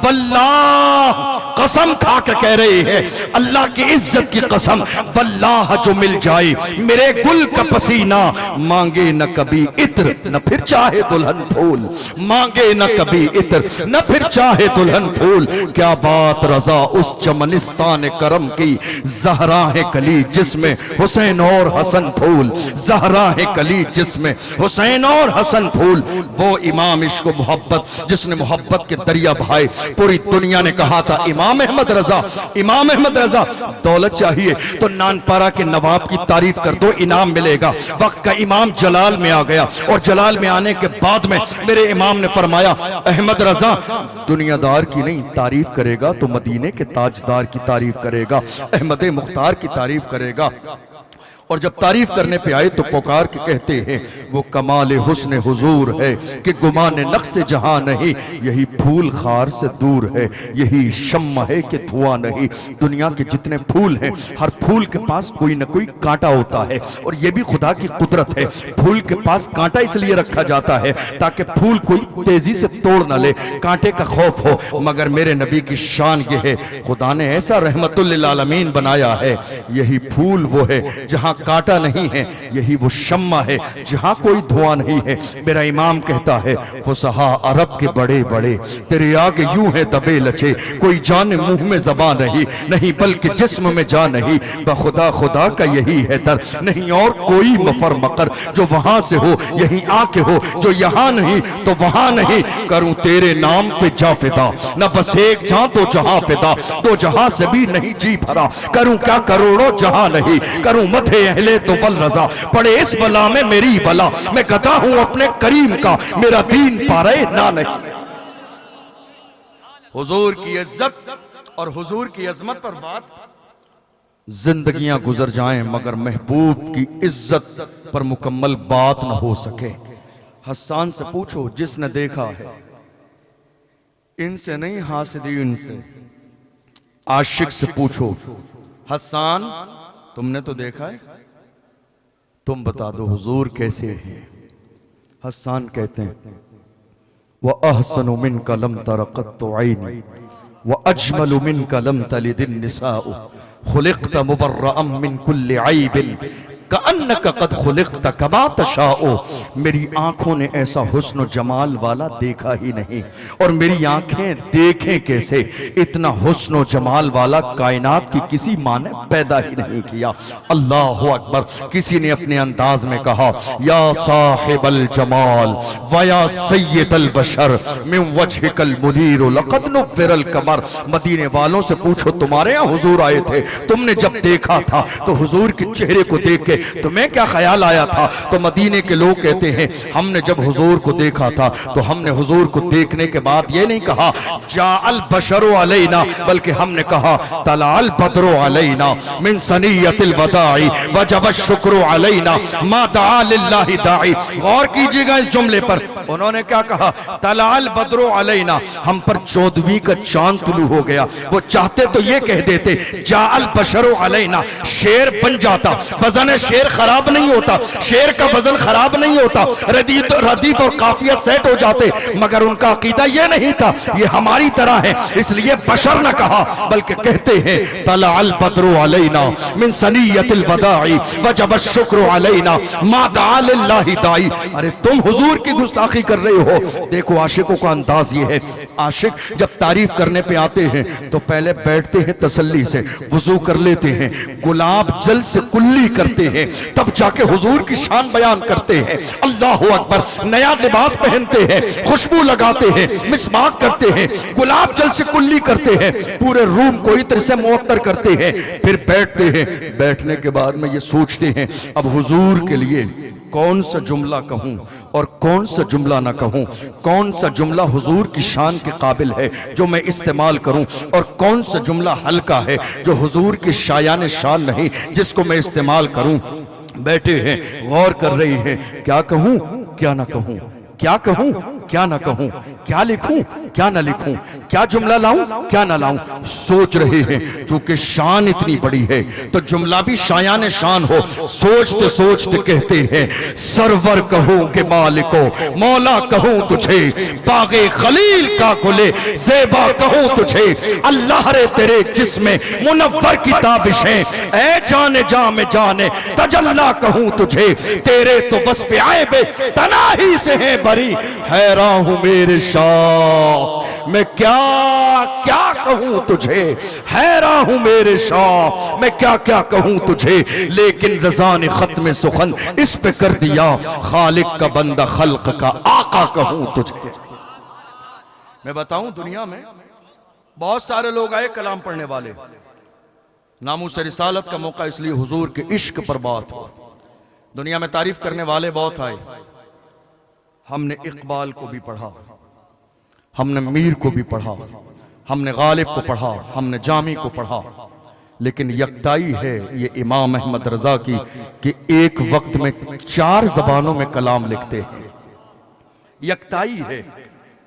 वल्लाह कसम खा के कह रहे हैं अल्लाह की इज्जत की कसम, वल्लाह जो मिल जाए मेरे गुल का पसीना, मांगे न कभी इत्र न फिर चाहे दुल्हन फूल, मांगे न कभी इत्र न फिर चाहे दुल्हन फूल। क्या बात रजा उस चमनिस्तान करम की, जहरा है कली जिसमें हुसैन और हसन फूल, जहरा है कली जिसमें हुसैन और हसन फूल। वो इमाम इश्क मोहब्बत जिसने मोहब्बत के दरिया बहाए। पूरी दुनिया ने कहा था इमाम अहमद रजा, इमाम अहमद रजा। दौलत चाहिए तो नानपारा के नवाब की तारीफ कर दो, इनाम मिलेगा। वक्त का इमाम जलाल में आ गया और जलाल में आने के बाद में मेरे इमाम ने फरमाया अहमद रजा दुनियादार की नहीं तारीफ करेगा तो मदीने के ताजदार की तारीफ करेगा, अहमद मुख्तार की तारीफ करेगा। और जब तारीफ करने पे आए तो पुकार के कहते हैं वो कमाल हुस्न हुजूर है कि गुमान नक्श जहां नहीं, यही फूल खार से दूर है, यही शम्मा है कि धुआं नहीं। दुनिया के जितने फूल हैं हर फूल के पास कोई ना कोई कांटा होता है, और ये भी खुदा की कुदरत है। फूल के पास कांटा इसलिए रखा जाता है ताकि फूल कोई तेजी से तोड़ ना ले, कांटे का खौफ हो। मगर मेरे नबी की शान ये है खुदा ने ऐसा रहमतुल लिल आलमीन बनाया है, यही फूल वो है जहां कांटा नहीं है, यही वो शम्मा है जहां कोई धुआं नहीं है। मेरा इमाम कहता है फुसहा अरब के बड़े बड़े तेरे आगे यूं है दबे लचे, कोई जाने मुंह में ज़बान नहीं, नहीं बल्कि जिस्म में जा नहीं, बखुदा खुदा का यही है दर, नहीं और कोई मफर मकर जो वहां से हो यहीं आके हो, जो यहां नहीं तो वहां नहीं। करूं तेरे नाम पे जा फिदा, न बस एक जां तो जहां फिदा, तो जहां से भी नहीं जी भरा, करूं क्या करोड़ों जहां नहीं, करूं मथे अहले तो वल रजा, पड़े इस बला में मेरी बला, मैं गदा हूं अपने करीम का, मेरा दीन पारे ना नहीं। हुजूर की इज्जत और हुजूर की अजमत पर बात, जिंदगियां गुजर जाएं मगर महबूब की इज्जत पर मुकम्मल बात न हो सके। हस्सान से पूछो जिसने देखा है, इनसे नहीं हासिदीन से, आशिक से पूछो हस्सान तुमने तो देखा है, तुम बता दो हुजूर कैसे हैं। हस्सान कहते हैं व अहसनु मिनका लम तरक़त्तु ऐनी व अजमलु मिनका लम तलिदिन निसाउ, खुलिक़्त मुबर्रअम मिन कुल्लि ऐबिन कअन्नका कद खुलिक़त कमा तशाओ, मेरी आंखों ने ऐसा हुस्न जमाल वाला देखा ही नहीं, और मेरी आंखें देखें कैसे, इतना हुस्न जमाल वाला कायनात की किसी माँ ने पैदा ही नहीं किया। अल्लाह अकबर। किसी ने अपने अंदाज में कहा, या साहिबल जमाल व या सय्यदल बशर मिन वजहिकल मुनीर लक़द नुव्विरल कमर। मदीने वालों से पूछो, तुम्हारे यहाँ हुजूर आए थे, तुमने जब देखा था तो हुजूर के चेहरे को देख के तुम्हें क्या ख्याल आया था? तो मदीने के लोग कहते हैं, हमने जब हुजूर को देखा था तो हमने हुजूर को देखने के बाद ये नहीं कहा जाअल बशरो अलैना, बल्कि हमने कहा तलाल बदरो अलैना मिन सनियतिल वदाई वजब शुक्र अलैना मा दआ लिल्लाहि दाई। गौर कीजिएगा इस जुमले पर, उन्होंने क्या कहा? तलाल बदरो अलैना, हम पर 14वीं का चांद तुलू हो गया। वो चाहते तो ये कह देते जाअल बशरो अलैना, शेर बन जाता, वजन शेर खराब नहीं होता, शेर का वजन खराब नहीं होता, रदीफ और काफिया सेट हो जाते, मगर उनका अकीदा ये नहीं था ये हमारी तरह है, इसलिए बशर न कहा, बल्कि कहते हैं तलाल बदरो अलैना मिन सनियतिल वदाई वजब शुक्र अलैना मा दआ लिल्लाहि दाई। अरे तुम हुजूर की गुस्ताखी कर रहे हो। देखो आशिकों का अंदाज ये है, आशिक जब तारीफ करने पे आते हैं तो पहले बैठते हैं तसल्ली से, वुजू कर लेते हैं, गुलाब जल से कुल्ली करते हैं, तब जाके हुजूर की शान बयान करते हैं। अल्लाह अकबर। नया लिबास पहनते हैं, खुशबू लगाते हैं, मिसवाक करते हैं, गुलाब जल से कुल्ली करते हैं, पूरे रूम को इत्र से मुअत्तर करते हैं, फिर बैठते हैं। बैठने के बाद में ये सोचते हैं अब हुजूर के लिए कौन सा जुमला कहूं और कौन सा जुमला ना कहूं, कौन सा जुमला हुजूर की शान के काबिल है जो मैं इस्तेमाल करूं, और कौन सा जुमला हल्का है जो हुजूर की शायान शान नहीं जिसको मैं इस्तेमाल करूं। बैठे हैं, गौर कर रही हैं, क्या कहूं क्या ना कहूं, क्या कहूं क्या ना कहूं, क्या लिखूं क्या ना लिखूं, क्या जुमला लाऊं क्या ना लाऊं, सोच रहे हैं। क्योंकि शान इतनी बड़ी है तो जुमला भी शायान शान हो। सोचते सोचते कहते हैं सरवर कहूं के मालिको मौला कहूं तुझे, बागे खलील का कुले ज़ेबा कहूं तुझे, अल्लाह रे तेरे जिस्मे मुनव्वर की ताबिशें, ऐ जाने जा में जाने तजल्ला कहूं तुझे, तेरे तो वस्फ़ आइबे तनाही से है बरी, हैरान हूं मेरे शाह मैं क्या क्या कहूं तुझे, हैरान हूं मेरे शाह मैं क्या क्या कहूं तुझे, लेकिन रज़ा ने खत्म सुखन इस पे कर दिया, खालिक का बंदा खल्क का आका कहूं तुझे। मैं बताऊं दुनिया में बहुत सारे लोग आए कलाम पढ़ने वाले, नामूस रिसालत का मौका इसलिए हुजूर के इश्क पर बात हो। दुनिया में तारीफ करने वाले बहुत आए, हमने इकबाल को भी पढ़ा, हमने मीर को भी पढ़ा, हमने गालिब को पढ़ा, हमने जामी को पढ़ा, लेकिन यकताई है ये इमाम अहमद रजा की कि एक वक्त में 4 जबानों में कलाम लिखते हैं। यकताई है,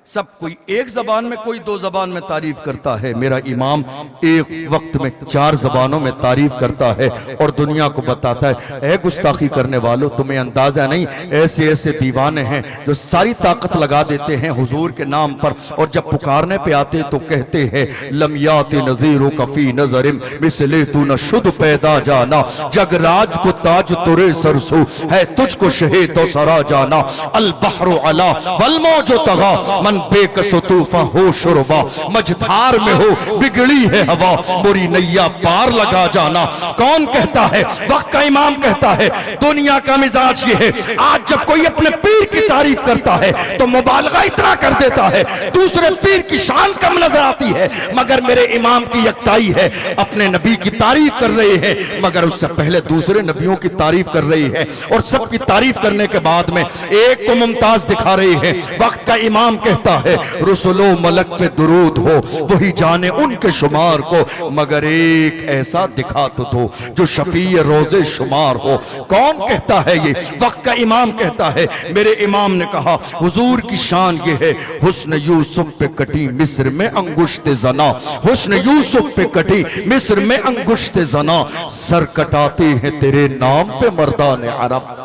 सब कोई एक जबान में, कोई 2 जबान में तारीफ करता है, मेरा इमाम एक वक्त में 4 जबानों में तारीफ करता है और दुनिया को बताता है ऐ गुस्ताखी करने वालों तुम्हें अंदाजा नहीं, ऐसे ऐसे दीवाने हैं जो सारी ताकत लगा देते हैं हुजूर के नाम पर, और जब पुकारने पे आते तो कहते हैं लम्यात नज़ीरो कफी नजरिम मिसले तू न शुद्ध पैदा जाना, जगराज को ताज तुरे सरसो है तुझको शहे तो सरा जाना, अल बहरो अला वल मौजो तगा बेकसो तूफा हो शुरबा, मझधार में हो बिगड़ी है हवा, मोरी नैया पार लगा जाना। कौन कहता है? वक्त का इमाम कहता है। दुनिया का मिजाज ये है, आज जब कोई अपने पीर की तारीफ करता है तो मुबालगा इतना कर देता है, दूसरे पीर की शान कम नजर आती है, मगर मेरे इमाम की यकताई है, अपने नबी की तारीफ कर रहे हैं मगर उससे पहले दूसरे नबियों की तारीफ कर रही है, और सबकी तारीफ करने के बाद में एक को मुमताज दिखा रहे हैं। वक्त का इमाम कहता है रसूलो मलक पे दुरूद हो वही जाने उनके शुमार को, मगर एक ऐसा दिखा तो दो जो शफी रोजे शुमार हो। कौन कहता है ये? वक्त का इमाम कहता है। मेरे इमाम ने कहा हुजूर की शान ये है, हुस्न यूसुफ पे कटी मिस्र में अंगुश्त जना, हुस्न यूसुफ पे कटी मिस्र में अंगुश्त जना, सर कटाते हैं तेरे नाम पे मर्दान अरब।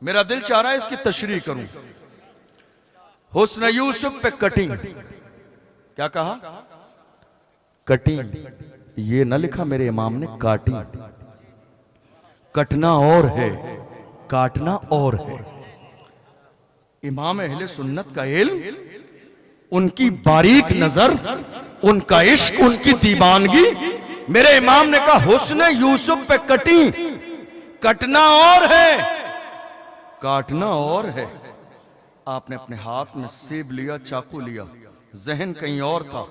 मेरा दिल चाह रहा है इसकी तशरीह करूं। हुस्न यूसुफ पे कटिंग, क्या कहा? कटिंग, ये न लिखा मेरे इमाम ने, काटी। कटना और है, काटना और है। इमाम अहले सुन्नत का इल्म, उनकी बारीक नजर, उनका इश्क, उनकी दीवानगी। मेरे इमाम ने कहा हुस्न यूसुफ पे कटी, कटना और है, काटना और है। आपने अपने हाथ में सेब लिया, चाकू लिया, जहन कहीं और था,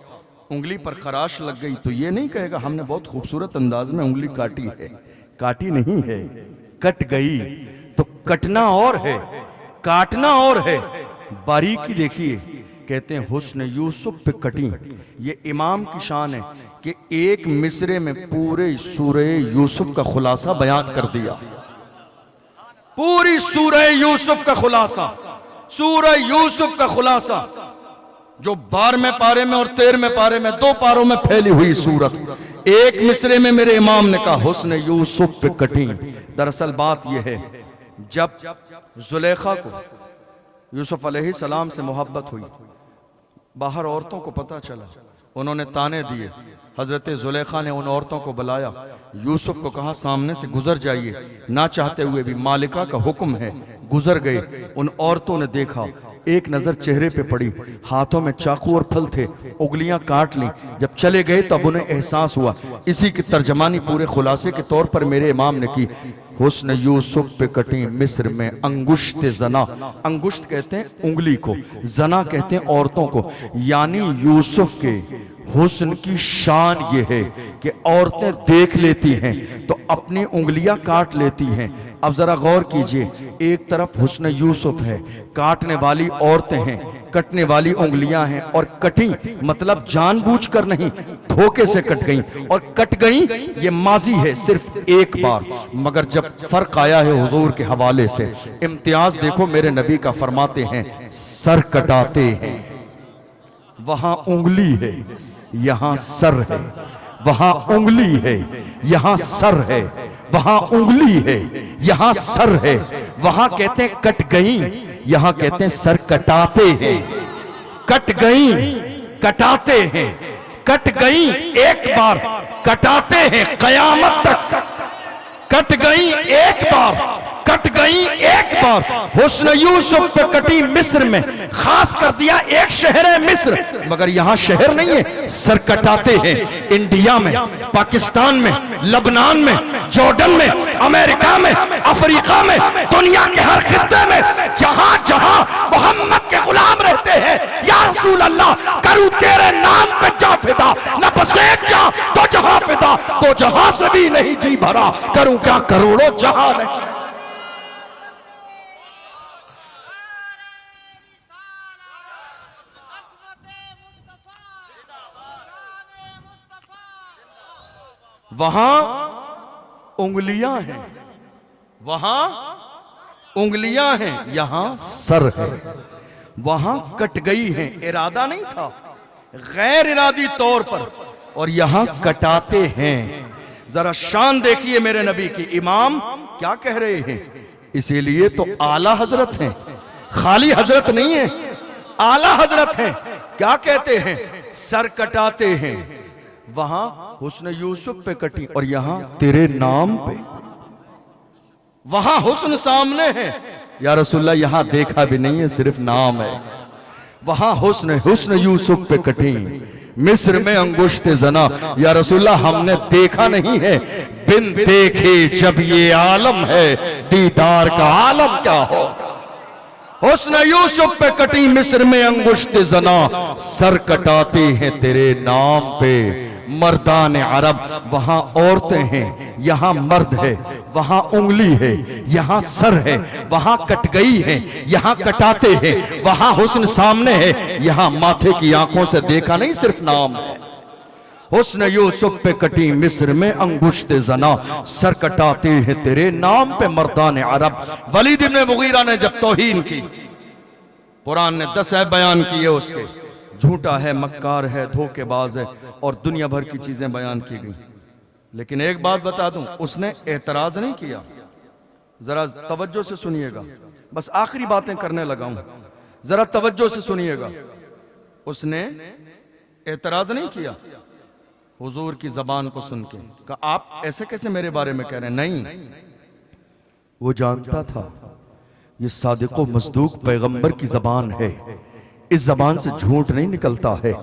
उंगली पर खराश लग गई तो ये नहीं कहेगा हमने बहुत खूबसूरत अंदाज में उंगली काटी है। काटी नहीं है, कट गई। तो कटना और है, काटना और है। बारीकी देखिए, कहते हैं हुस्न यूसुफ पे कटी। ये इमाम की शान है कि एक मिसरे में पूरे सूरह यूसुफ का खुलासा बयान कर दिया। पूरी सूरह यूसुफ का खुलासा, सूरह यूसुफ का खुलासा, जो 12वें पारे में और 13वें पारे में, 2 पारों में फैली हुई सूरत, एक मिसरे में मेरे इमाम ने कहा हुस्न यूसुफ पे कटी। दरअसल बात यह है, जब जुलेखा को यूसुफ अलैहिस्सलाम से मोहब्बत हुई, बाहर औरतों को पता चला, उन्होंने ताने दिए। हजरत जुलेखा ने उन औरतों को बुलाया, यूसुफ को कहा सामने से गुजर जाइए। ना चाहते हुए भी मालिका का हुक्म है, गुजर गए। उन औरतों ने देखा, एक नजर चेहरे पे पड़ी, हाथों में चाकू और फल थे, उंगलियां काट ली। जब चले गए तब उन्हें एहसास हुआ। इसी की तर्जमानी पूरे खुलासे के तौर पर मेरे इमाम ने की, हुस्न यूसुफ पे कटी मिस्र में अंगुश्त जना। अंगुश्त कहते हैं उंगली को, जना कहते हैं औरतों को। यानी यूसुफ के हुस्न की शान ये है कि औरतें देख लेती हैं तो अपनी उंगलियां काट लेती हैं। अब जरा गौर कीजिए, एक तरफ हुस्न यूसुफ है, काटने वाली औरतें हैं, कटने वाली उंगलियां हैं, और कटी मतलब जानबूझकर नहीं, धोखे से कट गई। और कट गई ये माजी है, सिर्फ एक बार। मगर जब फर्क आया है हुजूर के हवाले से, इम्तियाज देखो मेरे नबी का, फरमाते हैं सर कटाते हैं, वहां उंगली है, यहां सर है। वहां उंगली है, यहां सर है। वहां उंगली है, यहां सर है। वहां कहते हैं कट गई, यहां कहते हैं सर कटाते हैं। कट गई, कटाते हैं, कट गई एक बार, कटाते हैं कयामत तक। कट गई एक बार, कट गई एक बार। हुस्न यूसुफ पे कटी मिस्र में, खास कर दिया एक शहर है मिस्र, मगर यहां शहर नहीं है, सर कटाते हैं। इंडिया में, पाकिस्तान में, लबनान में, जॉर्डन में, अमेरिका में, अफ्रीका में, दुनिया के हर खित्ते में, जहां जहां मोहम्मद के गुलाम रहते हैं, या रसूल अल्लाह करूं तेरे नाम पे जा फिदा, न बस एक जा तो जहां फिदा, तो जहां से भी नहीं जी भरा, करूं क्या करोड़ों जहां नहीं। वहां उंगलियां हैं, वहां उंगलियां हैं, यहां सर है। वहां कट गई है, इरादा नहीं था, गैर इरादी तौर पर, और यहां कटाते हैं। जरा शान देखिए मेरे नबी की। इमाम क्या कह रहे हैं? इसीलिए तो आला हजरत हैं, खाली हजरत नहीं है, आला हजरत हैं। क्या कहते हैं? सर कटाते हैं। वहां हुस्न यूसुफ पे कटी और यहां तेरे नाम पे। वहां हुस्न सामने है, या रसूलल्लाह यहां देखा भी नहीं है, सिर्फ नाम है। वहां हुस्न यूसुफ पे कटी मिस्र में अंगुश्त जना, या रसूलल्लाह हमने देखा नहीं है, बिन देखे जब ये आलम है, दीदार का आलम क्या होगा। हुस्न यूसुफ पे कटी मिस्र में अंगुश्त जना, सर कटाते हैं तेरे नाम पे मर्दान अरब। वहां औरतें हैं, यहां मर्द है। वहां उंगली है, यहां सर है। वहां कट गई है, यहां कटाते हैं। वहां हुस्न सामने है, यहां माथे की आंखों से देखा नहीं, सिर्फ नाम है। हुस्न यूसुफ पे कटी मिस्र में अंगुश्त जना, सर कटाते हैं तेरे नाम पे मर्दान अरब। वलीद इब्न मुगीरा ने जब तौहीन की, कुरान ने 10 ऐब बयान किए उसके, झूठा है, मक्कार है, धोखेबाज है, और दुनिया भर की चीजें बयान की गई। लेकिन एक बात बता दूं, उसने एतराज नहीं किया। जरा तवज्जो से सुनिएगा, बस आखिरी बातें करने लगा हूं, जरा तवज्जो से सुनिएगा। उसने एतराज नहीं किया हुजूर की जबान को सुन के, कहा आप ऐसे कैसे मेरे बारे में कह रहे हैं। नहीं, वो जानता था ये सादिक व मसदूक पैगंबर की जबान है, इस जबान से झूठ नहीं निकलता है।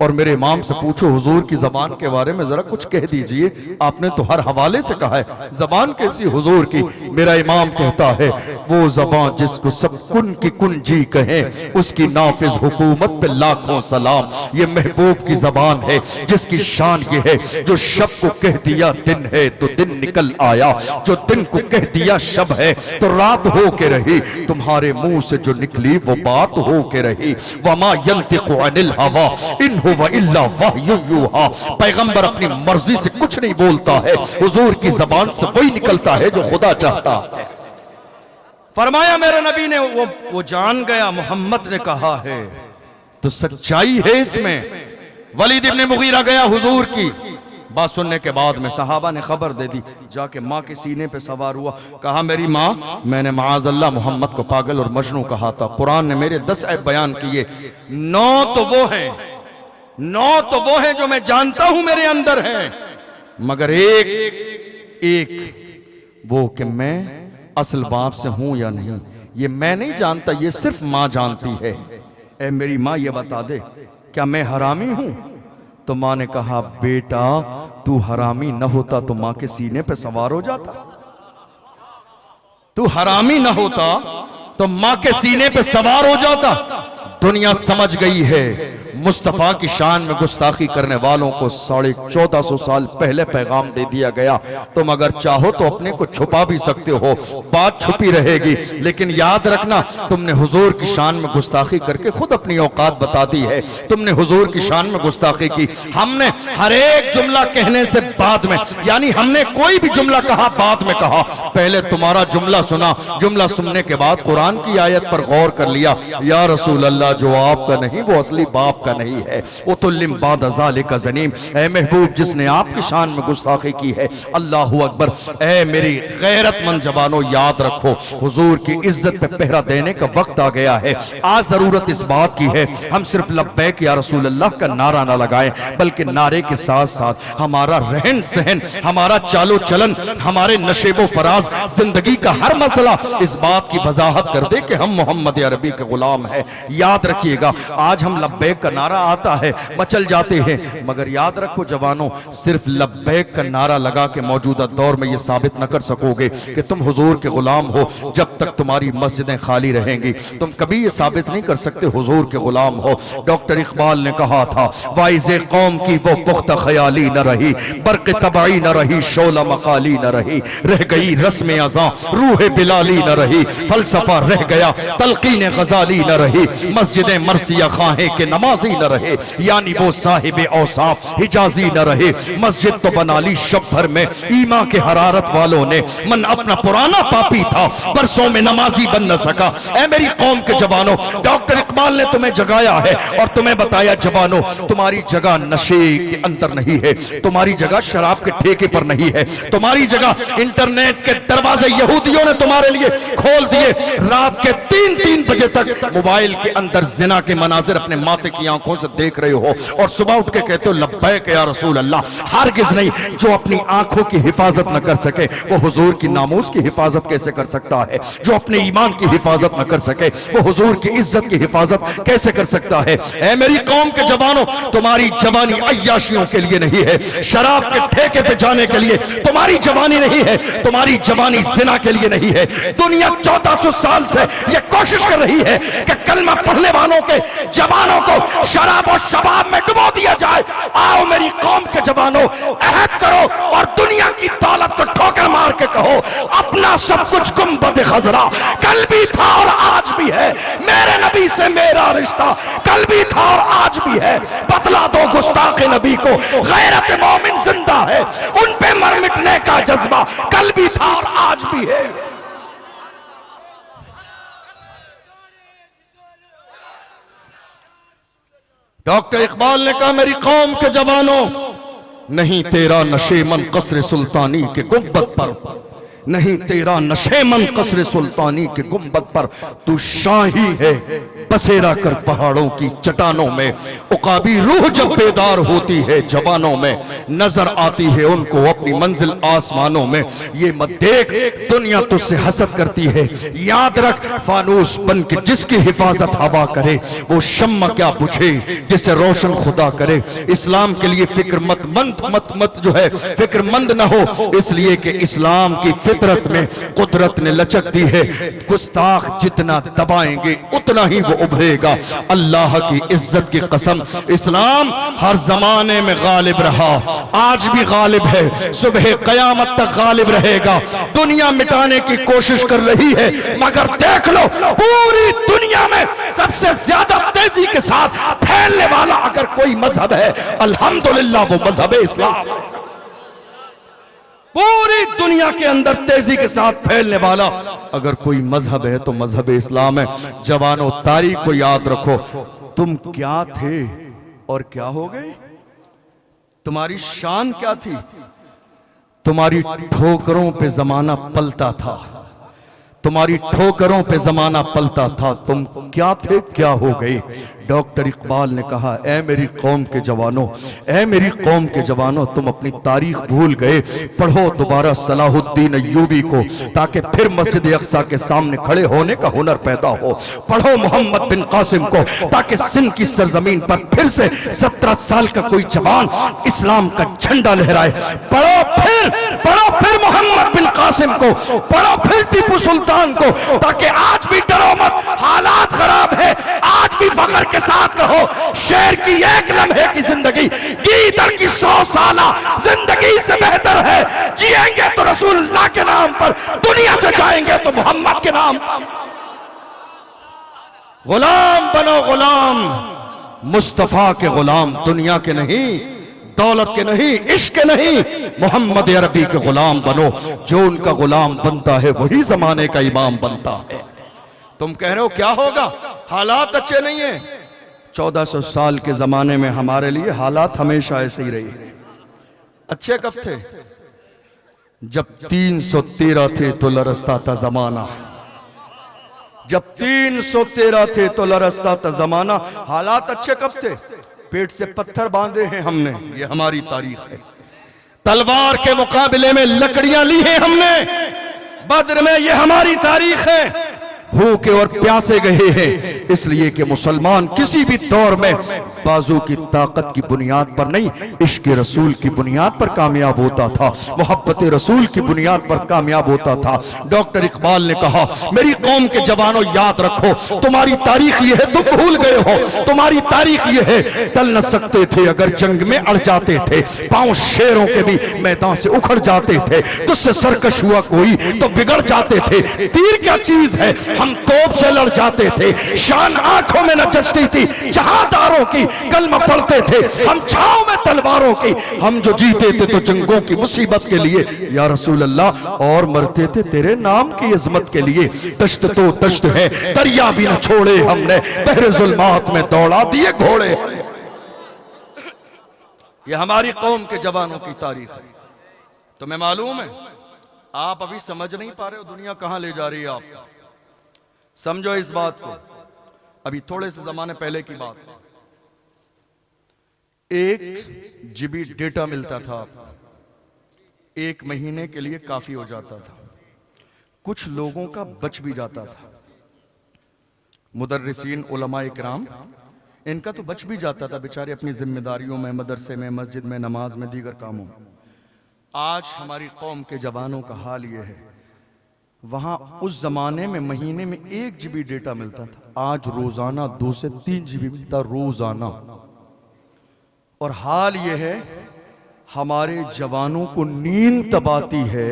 और मेरे इमाम से पूछो हुजूर की जबान के बारे में जरा कुछ कह दीजिए, आपने तो हर हवाले से कहा है जबान कैसी हुजूर की। मेरा इमाम कहता है वो जबान जिसको सब कुन की कुन जी कहें, उसकी नाफिज हुकूमत पे लाखों सलाम। ये महबूब की जबान है जिसकी शान ये है, जो शब को कह दिया दिन है तो दिन निकल आया, जो दिन को कह दिया शब है तो रात हो के रही। तुम्हारे मुंह से जो निकली वो बात हो के रही। वमा यंतिकु अनिल हवा इन हुवा इल्ला वह्यु यूहा। पैगंबर अपनी मर्जी से कुछ नहीं बोलता है, हुजूर की जबान से वही निकलता है जो खुदा चाहता है। फरमाया मेरे नबी ने वो जान गया मोहम्मद ने कहा है तो सच्चाई है इसमें। वलीद इब्न मुगीरा गया हुजूर की बात सुनने के बाद में सहाबा ने खबर दे दी, जाके माँ के सीने पे सवार हुआ, कहा मेरी माँ मैंने माअज़ल्लाह मोहम्मद को पागल और मजनू कहा था। कुरान ने मेरे 10 ऐब बयान किए, 9 तो वो हैं जो मैं जानता हूं मेरे अंदर हैं, मगर एक वो कि मैं असल बाप से हूं या नहीं ये मैं नहीं जानता, ये सिर्फ माँ जानती है। ए मेरी माँ ये बता दे क्या मैं हरामी हूं? तो माँ ने कहा बेटा तू हरामी न होता तो माँ के सीने पे सवार हो जाता, तू हरामी न होता तो माँ के सीने पे सवार हो जाता। दुनिया समझ गई है मुस्तफा की शान में गुस्ताखी करने वालों को 1450 साल पहले पैगाम दे दिया गया। तुम अगर चाहो तो अपने को छुपा भी सकते हो, बात छुपी रहेगी, लेकिन याद रखना तुमने हुजूर की शान में गुस्ताखी करके खुद अपनी औकात बता दी है। तुमने हुजूर की शान में गुस्ताखी की। हमने हर एक जुमला कहने से बाद में, यानी हमने कोई भी जुमला कहा बाद में कहा, पहले तुम्हारा जुमला सुना, जुमला सुनने के बाद कुरान की आयत पर गौर कर लिया, या रसूल अल्लाह जो आपका नहीं वो असली बाप का नहीं है। उतुल्लिम बाद ज़ालिका ज़नीम, ऐ महबूब जिसने आपकी शान में गुस्ताखी की है, अल्लाहु अकबर। ऐ मेरी गैरतमंद जवानों याद रखो हुजूर की इज्जत पे पहरा देने का वक्त आ गया है। आज जरूरत इस बात की है हम सिर्फ लब्बैक या रसूल अल्लाह का नारा ना लगाएं, बल्कि नारे के साथ साथ हमारा रहन सहन, हमारा चालो चलन, हमारे नशेबो फराज, जिंदगी का हर मसला इस बात की वजाहत कर दे कि हम मोहम्मद अरबी के गुलाम हैं। याद रखिएगा आज हम लब्बैक का नारा आता है मचल जाते हैं, मगर याद रखो जवानों सिर्फ लब्बैक का नारा लगा के मौजूदा दौर में यह साबित न कर सकोगे कि तुम हुजूर के गुलाम हो। जब तक तुम्हारी मस्जिदें खाली रहेंगी तुम कभी यह साबित नहीं कर सकते हुजूर के गुलाम हो। डॉक्टर इकबाल ने कहा था वाइज़े कौम की वो पुख्ता ख्याली न रही, बर्क़ तबाई न रही, शोला मकाली न रही, रह गई रस्म अज़ां रूह बिलाली न रही, फलसफा रह गया तलकीन गजाली न रही, मस्जिदें मरसिया खाहे के नमाजी न रहे, यानी वो साहिब औसाफ हिजाजी न रहे। मस्जिद तो बना ली शब भर में ईमा के हरारत वालों ने, मन अपना पुराना पापी था बरसों में नमाजी बन न सका। ऐ मेरी कौम के जवानों डॉक्टर इकबाल ने तुम्हें जगाया है और तुम्हें बताया जवानों तुम्हारी जगह नशे के अंदर नहीं है, तुम्हारी जगह शराब के ठेके पर नहीं है, तुम्हारी जगह इंटरनेट के दरवाजे यहूदियों ने तुम्हारे लिए खोल दिए। रात के 3-3 बजे तक मोबाइल के अंदर जिना के मनाजिर अपने माथे की आंखों से देख रहे हो और सुबह उठ के कहते हो लब्बैक या रसूल अल्लाह। हरगिज़ नहीं, जो अपनी आंखों की हिफाजत न कर सके वो हुजूर की नामूस की हिफाजत कैसे कर सकता है? जो अपने ईमान की हिफाजत न कर सके वो हुजूर की इज्जत की हिफाजत कैसे कर सकता है? ऐ मेरी कौम के जवानों तुम्हारी जवानी अय्याशियों के लिए नहीं है, शराब के ठेके पे जाने के लिए तुम्हारी जवानी नहीं है, तुम्हारी जवानी जिना के लिए नहीं है। दुनिया 1400 साल से ये कोशिश कर रही है कि कलमा पढ़ने वालों के जवानों को शराब और शबाब में डुबो दिया जाए। आओ मेरी कौम के जवानों अहद करो और दुनिया की दौलत को ठोकर मार के कहो अपना सब कुछ गुंबद खजरा कल भी था और आज भी है, मेरे नबी से मेरा रिश्ता कल भी था और आज भी है। बतला दो गुस्ताख नबी को गैरत मोमिन जिंदा है, उन पे मर मिटने का जज्बा कल भी था और आज भी है। डॉक्टर इकबाल ने कहा मेरी कौम के जवानों नहीं तेरा नशे मन कसर सुल्तानी के गुंबद पर, नहीं तेरा नशेमन कसरे सुल्तानी के गुंबद पर तू शाही है बसेरा कर पहाड़ों की चट्टानों में। उकाबी रूह जब बेदार होती है जवानों में, नजर आती है उनको अपनी मंजिल आसमानों में। ये मत देख दुनिया तुझसे हसद करती है, याद रख फानूस बन के जिसकी हिफाजत हवा करे वो शम्मा क्या बुझे जिसे रोशन खुदा करे। इस्लाम के लिए फिक्रमंद जो है फिक्रमंद न हो, इसलिए कि इस्लाम की फितरत में कुदरत ने लचक दी है। गुस्ताख जितना दबाएंगे उतना ही वो उभरेगा। अल्लाह की इज्जत की कसम, इस्लाम हर जमाने में गालिब रहा, आज भी गालिब है, सुबह कयामत तक गालिब रहेगा। दुनिया मिटाने की कोशिश कर रही है, मगर देख लो पूरी दुनिया में सबसे ज्यादा तेजी के साथ फैलने वाला अगर कोई मजहब है, अल्हम्दुलिल्लाह वो मजहब इस्लाम। पूरी दुनिया के अंदर तेजी के साथ फैलने वाला अगर कोई मजहब है तो मजहब इस्लाम है। जवानों, तारीख को याद रखो, तुम क्या थे और क्या हो गए, तुम्हारी शान क्या थी। तुम्हारी ठोकरों पे जमाना पलता था, तुम्हारी ठोकरों पे जमाना पलता था, तुम क्या थे क्या हो गए। डॉक्टर इकबाल ने कहा, ऐ मेरी कौम के जवानों, ऐ मेरी कौम के जवानों, तुम अपनी तारीख भूल गए। पढ़ो दोबारा सलाहुद्दीन अय्यूबी को ताकि फिर मस्जिद अक्सा के सामने खड़े होने का हुनर पैदा हो। पढ़ो मोहम्मद बिन कासिम को ताकि सिंध की सरजमीन पर फिर से 17 साल का कोई जवान इस्लाम का झंडा लहराए। पढ़ो फिर मोहम्मद बिन कासिम को, पढ़ो फिर टीपू सुल्तान को, ताकि आज भी डरो मत, हालात खराब है, आज भी फख्र के साथ कहो शेर की एक लम्हे की जिंदगी गीदड़ की 100 साला जिंदगी से बेहतर है। जिएंगे तो रसूलुल्लाह के नाम पर, दुनिया से जाएंगे तो मोहम्मद के नाम पर। गुलाम बनो, गुलाम मुस्तफा के गुलाम, दुनिया के नहीं, दौलत के नहीं, इश्क के नहीं, मोहम्मद अरबी के गुलाम बनो। जो उनका गुलाम बनता है वही जमाने का इमाम बनता है। तुम कह रहे हो क्या होगा, हालात अच्छे नहीं है। 1400 साल के जमाने में हमारे लिए हालात हमेशा ऐसे ही रही। अच्छे कब थे, जब 313 थे तो लरसता था जमाना, जब 313 थे तो लरसता था जमाना। हालात अच्छे कब थे, पेट से पत्थर बांधे हैं हमने, ये हमारी तारीख है। तलवार के मुकाबले में लकड़ियां ली हैं हमने बद्र में, ये हमारी तारीख है। भूखे और प्यासे गए हैं, इसलिए कि मुसलमान किसी भी दौर में बाजू की ताकत की बुनियाद पर नहीं, इश्क रसूल की बुनियाद पर कामयाब होता था, मोहब्बत रसूल की बुनियाद पर कामयाब होता था। डॉक्टर इकबाल ने कहा, मेरी कौम के जवानों याद रखो, तुम्हारी तारीख ये है, तुम भूल गए हो। तुम्हारी तारीख ये है, टल न सकते थे अगर जंग में अड़ जाते थे, पांव शेरों के भी मैदान से उखड़ जाते थे, तुझसे सरकश हुआ कोई तो बिगड़ जाते थे। तीर क्या चीज है, हम तोप से लड़ जाते थे, शान आंखों में न जचती थी जहादारों की, कलमा पढ़ते थे हम छाव में तलवारों की। हम जो जीते थे तो जंगों की मुसीबत के लिए या रसूल अल्लाह, और मरते थे तेरे नाम की इज्जत के लिए। दश्त तो दश्त है, दरिया भी न छोड़े हमने, बहरे जुल्मात में दौड़ा दिए घोड़े। ये हमारी कौम के जवानों की तारीख है। तुम्हें मालूम है, आप अभी समझ नहीं पा रहे हो दुनिया कहां ले जा रही है। आप समझो इस बात को। अभी थोड़े से जमाने पहले की बात, 1 GB डेटा मिलता था, 1 महीने के लिए काफी हो जाता था। कुछ लोगों का बच भी जाता था, मुदर्रिसीन उलमाए किराम, इनका तो बच भी जाता था बेचारे अपनी जिम्मेदारियों में, मदरसे में, मस्जिद में, नमाज में, दीगर कामों में। आज हमारी कौम के जवानों का हाल यह है, वहां उस जमाने में महीने में 1 GB डेटा मिलता था, आज रोजाना 2 से 3 GB मिलता रोजाना। और हाल यह है, हमारे जवानों को नींद तब आती है,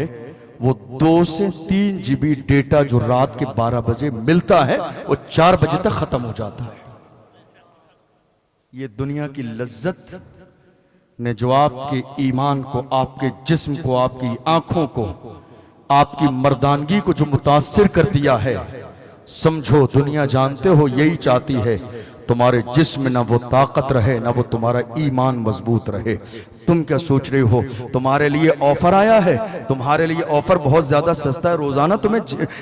वो 2 से 3 GB डेटा जो रात के 12 बजे मिलता है वो 4 बजे तक खत्म हो जाता है। ये दुनिया की लज्जत ने जो आपके ईमान को, आपके जिस्म को, आपकी आंखों को, आपकी मर्दानगी को जो मुतासिर कर दिया है, समझो दुनिया जानते हो यही चाहती है तुम्हारे जिस्म ना वो ताकत रहे, ना वो तुम्हारा ईमान मजबूत रहे। तुम क्या सोच रहे हो तुम्हारे लिए ऑफर आया है? तुम्हारे लिए ऑफर बहुत ज्यादा सस्ता है, रोजाना तुम्हें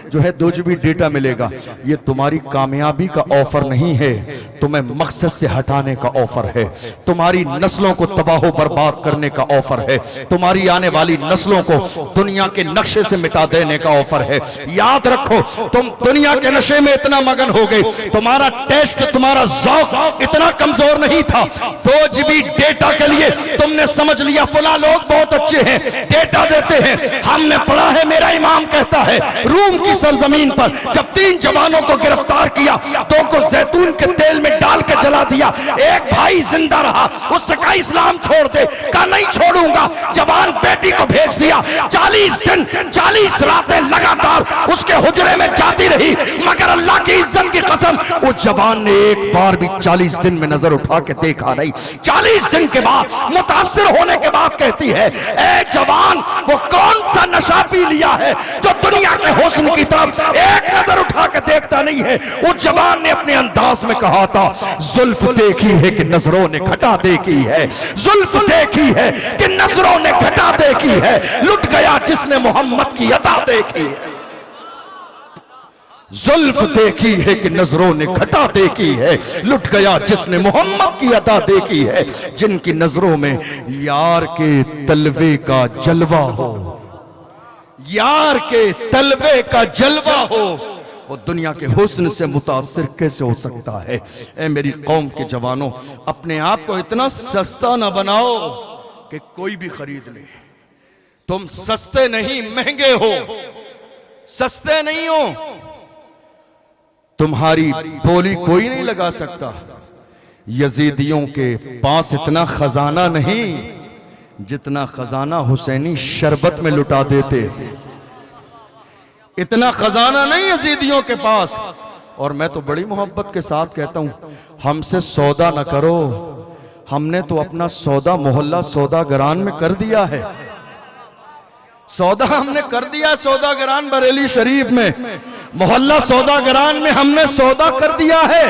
जो है 2 GB डेटा मिलेगा। ये तुम्हारी कामयाबी का ऑफर नहीं है, तुम्हें मकसद से हटाने का ऑफर है, तुम्हारी नस्लों को तबाह बर्बाद करने का ऑफर है, तुम्हारी आने वाली नस्लों को दुनिया के नक्शे से मिटा देने का ऑफर है। याद रखो, तुम दुनिया के नशे में इतना मगन हो गए, तुम्हारा टेस्ट, तुम्हारा ज़ौक़ इतना कमजोर नहीं था। 2 GB डेटा के लिए तुमने समझ लिया फला लोग बहुत अच्छे हैं, डेटा देते हैं। हमने पढ़ा है, मेरा इमाम कहता है, रूम की सरजमीन पर जब 3 जवानों को गिरफ्तार किया, 2 को जैतून के तेल में डाल के जला दिया, एक भाई जिंदा रहा, उससे कहा इस्लाम छोड़ दे, कहा नहीं छोड़ूंगा। जवान बेटी को भेज दिया, 40 दिन 40 रातें लगातार उसके हुजरे में जाती रही, मगर अल्लाह की इज्जत की कसम वो जवान ने एक बार भी 40 दिन में नजर उठा के देखा नहीं। 40 दिन के बाद मुतासिर होने के बाद कहती है, ए जवान, वो कौन सा नशा पी लिया है जो दुनिया के हुस्न की तरफ एक नजर उठा के देखता नहीं है? उस जवान ने अपने अंदाज में कहा था, जुल्फ देखी है कि नजरों ने घटा देखी है, जुल्फ देखी है कि नजरों ने घटा देखी है, लुट गया जिसने मोहम्मद की अदा देखी है। जुल्फ देखी है कि नजरों ने घटा देखी है, लुट गया जिसने मोहम्मद की अदा देखी है। जिनकी नजरों में यार के तलवे का जलवा हो, यार के तलवे का जलवा हो, वो दुनिया के हुस्न से मुतासिर कैसे हो सकता है? ए मेरी कौम के जवानों, अपने आप को इतना सस्ता ना बनाओ कि कोई भी खरीद ले। तुम सस्ते नहीं, महंगे हो, सस्ते नहीं हो। तुम्हारी बोली कोई नहीं लगा सकता। यजीदियों के पास इतना खजाना नहीं जितना खजाना हुसैनी शरबत में लुटा देते। इतना खजाना नहीं यजीदियों के पास। और मैं तो बड़ी मोहब्बत के साथ कहता हूं, हमसे सौदा न करो, हमने तो अपना सौदा मोहल्ला सौदागरान में कर दिया है। सौदा हमने कर दिया सौदागरान बरेली शरीफ में, मोहल्ला सौदागरान में हमने सौदा कर दिया है।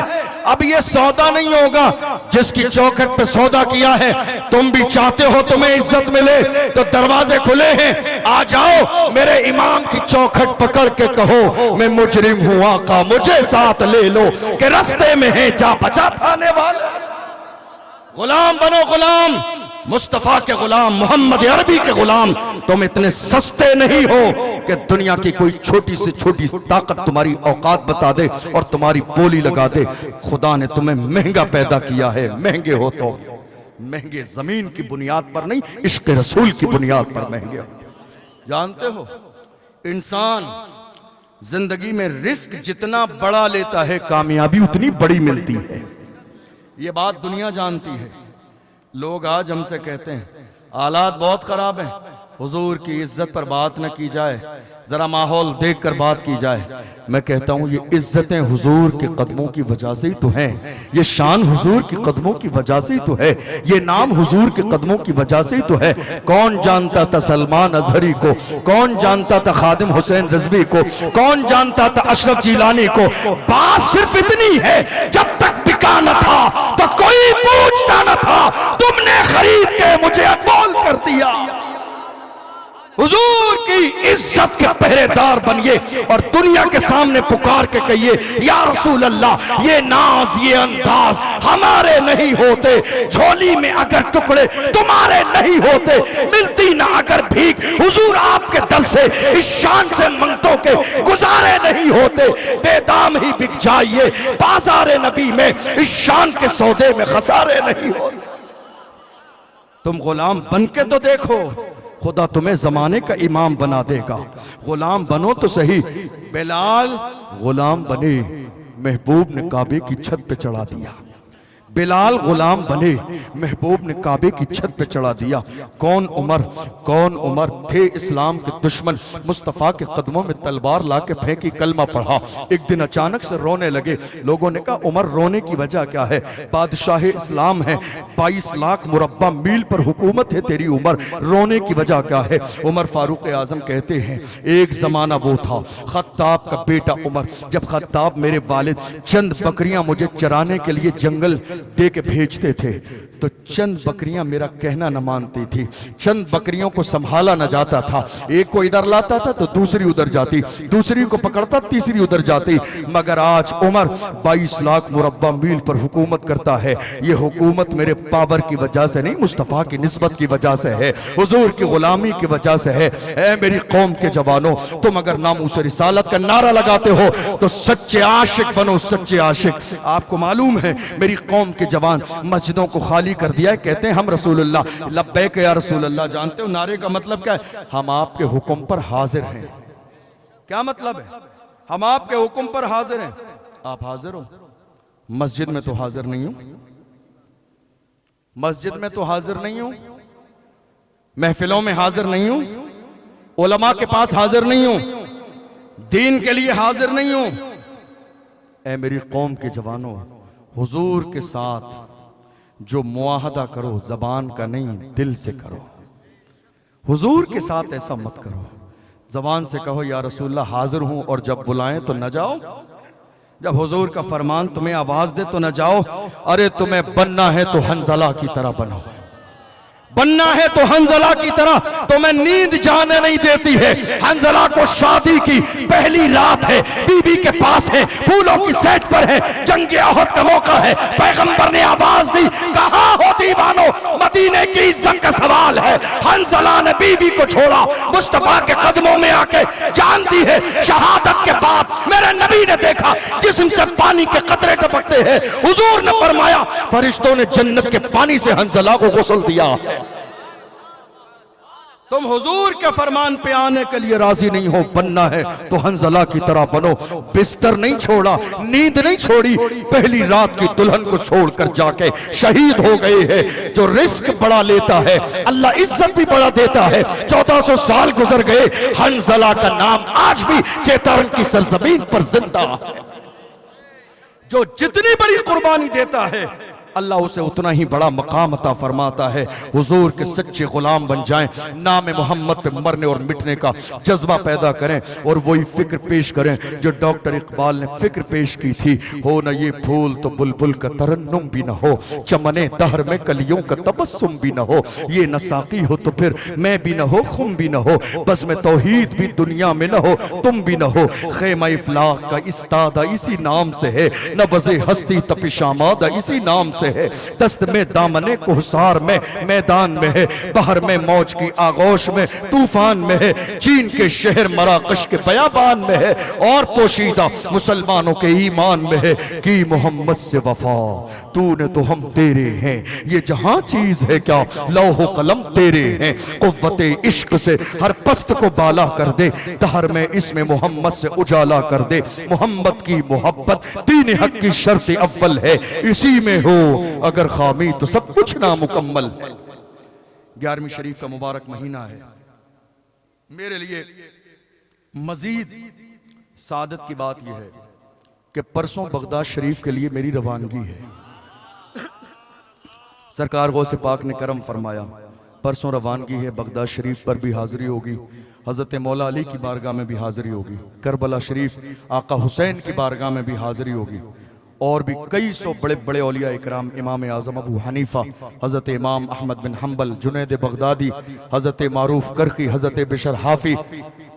अब ये सौदा नहीं होगा जिसकी चौखट पे सौदा किया है। तुम भी चाहते हो तुम्हें इज्जत मिले तो दरवाजे खुले हैं, आ जाओ मेरे इमाम की चौखट पकड़ के कहो, मैं मुजरिम हूं आका मुझे साथ ले लो, कि रास्ते में है जा बचा पाने वाले। गुलाम बनो, गुलाम मुस्तफा के गुलाम, मोहम्मद अरबी के गुलाम। तुम इतने सस्ते नहीं हो कि दुनिया की कोई छोटी से छोटी ताकत तुम्हारी औकात बता दे और तुम्हारी बोली लगा दे। खुदा ने तुम्हें महंगा पैदा किया है, महंगे हो तो महंगे जमीन की बुनियाद पर नहीं, इश्क रसूल की बुनियाद पर महंगे हो। जानते हो, इंसान जिंदगी में रिस्क जितना बड़ा लेता है, कामयाबी उतनी बड़ी मिलती है। ये बात दुनिया जानती है। लोग आज हमसे कहते हैं हालात बहुत खराब हैं, हुजूर की इज्जत पर बात न की जाए, जरा माहौल देखकर बात की जाए। मैं कहता हूं ये इज्जतें हुजूर के कदमों की वजह से ही तो हैं, ये शान हुजूर के कदमों की वजह से ही तो है, ये नाम हुजूर के कदमों की वजह से ही तो है। कौन जानता था सलमान अजहरी को, कौन जानता था खादिम हुसैन रिजवी को, कौन जानता था अशरफ जिलानी को। बात सिर्फ इतनी है, जब तक बिका न था तो कोई पूछता न था, तुमने खरीद के मुझे अनमोल कर दिया। हुजूर की इज्जत के पहरेदार बनिए और दुनिया के सामने पुकार के कहिए, या रसूल अल्लाह, ये नाज ये अंदाज हमारे नहीं होते, झोली में अगर टुकड़े तुम्हारे नहीं होते, मिलती ना अगर भीख हुजूर आपके दर से, इस शान से मंगतों के गुजारे नहीं होते, बेदाम ही बिक जाइए बाजारे नबी में, इस शान के सौदे में खसारे नहीं होते। तुम गुलाम बन के तो देखो, खुदा तुम्हें जमाने का इमाम बना देगा। गुलाम बनो तो सही। बिलाल गुलाम बने, महबूब ने काबे की छत पे चढ़ा दिया। बिलाल गुलाम बने, महबूब ने काबे की छत पे चढ़ा दिया। कौन उमर थे इस्लाम के दुश्मन, मुस्तफ़ा के कदमों में तलवार ला के फेंकी, कलमा पढ़ा। एक दिन अचानक से रोने लगे। लोगों ने कहा उमर रोने की वजह क्या है? बादशाह इस्लाम है, 22 लाख मुरब्बा मील पर हुकूमत है तेरी उमर, रोने की वजह क्या है? उमर फारूक आजम कहते हैं एक जमाना वो था, खत्ताब का बेटा उमर, जब खत्ताब मेरे वालिद चंद बकरियां मुझे चराने के लिए जंगल दे के भेजते थे तो चंद बकरियां मेरा कहना न मानती थी, चंद बकरियों को संभाला न जाता था। एक को इधर लाता था तो दूसरी उधर जाती, दूसरी को पकड़ता तीसरी उधर जाती। मगर आज उमर 22 लाख मुरब्बा मील पर हुकूमत करता है। ये हुकूमत मेरे पावर की वजह से नहीं, मुस्तफ़ा की निस्बत की वजह से है, हुजूर की गुलामी की वजह से है। ऐ मेरी कौम के जवानों, तुम अगर नामूस रिसालत का नारा लगाते हो तो सच्चे आशिक बनो, सच्चे आशिक। आपको मालूम है मेरी कौम के जवान मस्जिदों को खाली कर दिया है, कहते हैं हम रसूलुल्लाह, लब्बैक या रसूलुल्लाह। जानते हो नारे का मतलब क्या है? हम आपके हुक्म पर हाजिर हैं। क्या मतलब है? हम आपके हुक्म पर हाजिर हैं। आप हाजिर हो? मस्जिद में तो हाजिर नहीं हूं, मस्जिद में तो हाजिर नहीं हूं, महफिलों में हाजिर नहीं हूं, उलमा के पास हाजिर नहीं हूं, दीन के लिए हाजिर नहीं हूं। ऐ मेरी कौम के जवानों, हुजूर के साथ जो मुआहदा करो जबान का नहीं दिल से करो। हुजूर के साथ ऐसा मत करो, जबान से कहो या रसूलल्लाह हाजिर हूं, और जब बुलाएं तो न जाओ, जब हुजूर का फरमान तुम्हें आवाज दे तो न जाओ। अरे तुम्हें बनना है तो हंजला की तरह बनो, बनना है तो हंजला की तरह। तुम्हें नींद जाने नहीं देती है। हंजला को शादी की पहली रात है, बीबी के पास है, फूलों की सेट पर है, जंग ओहद का मौका है। पैगंबर ने आवाज दी, कहां हो दीवानो, मदीने की इज्जत का सवाल है। हंजला ने बीबी को छोड़ा, मुस्तफा के कदमों में आके जानती है शहादत के बाद मेरे नबी ने देखा जिस्म से पानी के कतरे टपकते हैं। हुजूर ने फरमाया फरिश्तों ने जन्नत के पानी से हंजला को गुस्ल दिया। तुम हुजूर के फरमान पे आने के लिए राजी नहीं हो, बनना है तो हंजला की तरह बनो। बिस्तर नहीं छोड़ा, नींद नहीं छोड़ी, पहली रात की दुल्हन को छोड़कर जाके शहीद हो गए हैं। जो रिस्क बड़ा लेता है अल्लाह इज्जत भी बड़ा देता है। 1400 साल गुजर गए, हंजला का नाम आज भी चेतारन की सरजमीन पर जिंदा है। जो जितनी बड़ी कुर्बानी देता है अल्लाह उसे उतना ही बड़ा मकाम अता फरमाता है। हुजूर के सच्चे गुलाम बन जाएं, नाम मोहम्मद पे मरने और मिटने का जज्बा पैदा करें, और वही फिक्र पेश करें जो डॉक्टर इकबाल ने फिक्र पेश की थी। हो न ये फूल तो बुलबुल का तरन्नुम भी न हो, चमने दहर में कलियों का तबस्सुम भी न हो। ये न साकी हो तो फिर मैं भी न हो, खुम भी न हो, बस में तौहीद भी दुनिया में न हो, तुम भी न हो। खेमा इफलाक का इस्तादा इसी नाम से है, न बज़े हस्ती तपिशामादा इसी नाम से है। दस्त में दामने कोहसार में मैदान में है, बहर में मौज की आगोश में तूफान में है, चीन के शहर मराकश के बयाबान में है, और पोशीदा मुसलमानों के ईमान में है कि मोहम्मद से वफा तूने तो हम तेरे हैं। ये जहां चीज है क्या लौहो कलम तेरे हैं। कुव्वते इश्क से हर पस्त को बाला कर दे, दहर में इसमें मोहम्मद से उजाला कर दे। मोहम्मद की मोहब्बत दीन हक की शर्त अव्वल है, इसी में हो अगर खामी तो सब कुछ नामुकम्मल है। 11वीं शरीफ का मुबारक महीना है। मेरे लिए मजीद सादत की बात यह है कि परसों बगदाद शरीफ के लिए मेरी रवानगी है। सरकार गौसे पाक ने करम फरमाया, परसों रवानगी है, बगदाद शरीफ पर भी हाजिरी होगी, हजरत मौला अली की बारगाह में भी हाजिरी होगी, करबला शरीफ आका हुसैन की बारगाह में भी हाजिरी होगी, और भी कई सौ बड़े बड़े औलिया इकराम, इमाम आजम अबू हनीफा, हजरत इमाम अहमद बिन हम्बल, जुनैद बगदादी, हजरत मारूफ करखी, हजरत बिशर हाफी,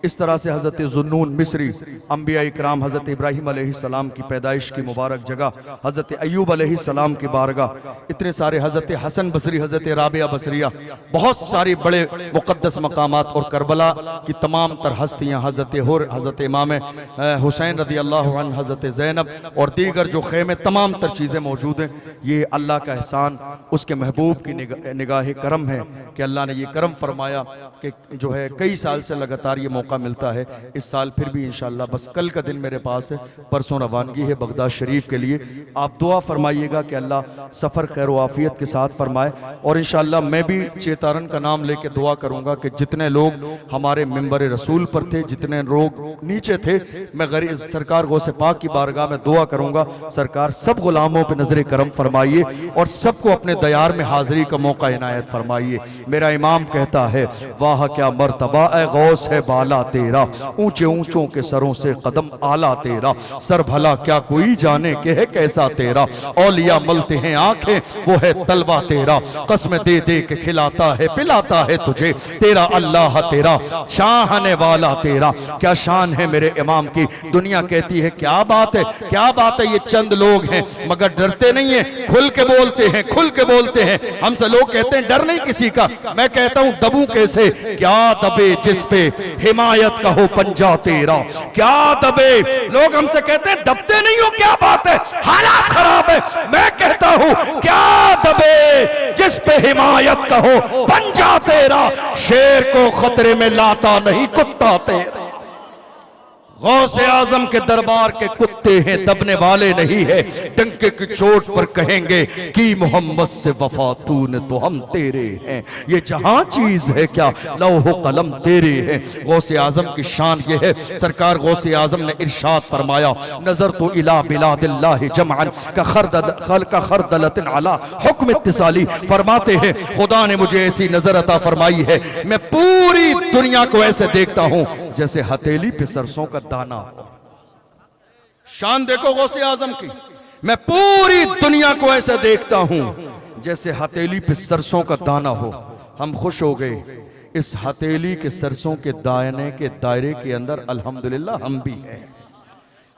इस तरह से हजरत जुन्नून मिस्री, अंबिया इकराम, हजरत इब्राहिम अलैहिस्सलाम की पैदाइश की मुबारक जगह, हजरत अय्यूब अलैहिस्सलाम की बारगाह, इतने सारे हजरत हसन बसरी, हजरत राबिया बसरिया, बहुत सारे बड़े मुकद्दस मकामात, और करबला की तमाम तर हस्तियाँ, हजरत हुर, हजरत इमाम हुसैन रदी अल्लाह अन्हु, हजरत ज़ैनब, और दीगर जो खेमे तमाम तर चीज़ें मौजूद हैं। ये अल्लाह का एहसान, उसके महबूब की निगाह करम है कि अल्लाह ने ये करम फरमाया कि जो है कई साल से लगातार ये मौका मिलता है। इस साल फिर भी इंशाअल्लाह, बस कल का दिन मेरे पास है, परसों रवानगी है बगदाद शरीफ के लिए। आप दुआ फरमाइएगा कि अल्लाह सफ़र खैर आफियत के साथ फरमाए, और इंशाअल्लाह मैं भी चेतारन का नाम लेके दुआ करूँगा कि जितने लोग हमारे मिंबर रसूल पर थे, जितने लोग नीचे थे, मैं गरीब सरकार गौसे पाक की बारगाह में दुआ करूँगा सरकार सब गुलामों पे नजर करम फरमाइए और सबको अपने दयार में हाजिरी का मौका इनायत फरमाइए। मेरा इमाम कहता है, वाह क्या मर्तबा ए गौस है बाला तेरा, ऊंचे ऊंचों के सरों से कदम आला तेरा, सर भला क्या कोई जाने के है कैसा तेरा, औलिया मलते हैं आंखें वो है तलवा तेरा, कसम दे दे के खिलाता है पिलाता है तुझे तेरा अल्लाह तेरा, शाहने वाला तेरा। क्या शान है मेरे इमाम की। दुनिया कहती है क्या बात है, क्या बात है, ये चंद लोग हैं मगर डरते नहीं है, खुल के बोलते हैं, खुल के बोलते हैं। हमसे लोग कहते हैं डर नहीं किसी का, मैं कहता हूं दबू कैसे, क्या दबे जिस पे हिमायत का हो पंजा तेरा, क्या दबे। लोग हमसे कहते हैं दबते नहीं हो, क्या बात है, हालात खराब है। मैं कहता हूं क्या दबे जिस पे हिमायत का हो पंजा तेरा, शेर को खतरे में लाता नहीं कुत्ता तेरा। गौसे आजम के दरबार के कुत्ते हैं, दबने वाले नहीं है, डंके की चोट पर कहेंगे कि मोहम्मद से वफा तूने तो हम तेरे हैं। ये जहां चीज है क्या लौह कलम तेरे हैं। गौसे आजम की शान ये है, सरकार गौसे आजम ने इरशाद फरमाया, नजर तो इला बिलादिल्लाहि जमअन का खरदलतिन अला हुक्म इत्तिसाली। फरमाते हैं खुदा ने मुझे ऐसी नजर अता फरमाई है, मैं पूरी दुनिया को ऐसे देखता हूं जैसे हथेली पे सरसों का दाना हो। शान देखो गौसे आजम की, मैं पूरी दुनिया को ऐसे देखता हूं जैसे हथेली पे सरसों का दाना हो। हम खुश हो गए इस हथेली के सरसों के दाने के दायरे के अंदर अल्हम्दुलिल्लाह हम भी हैं,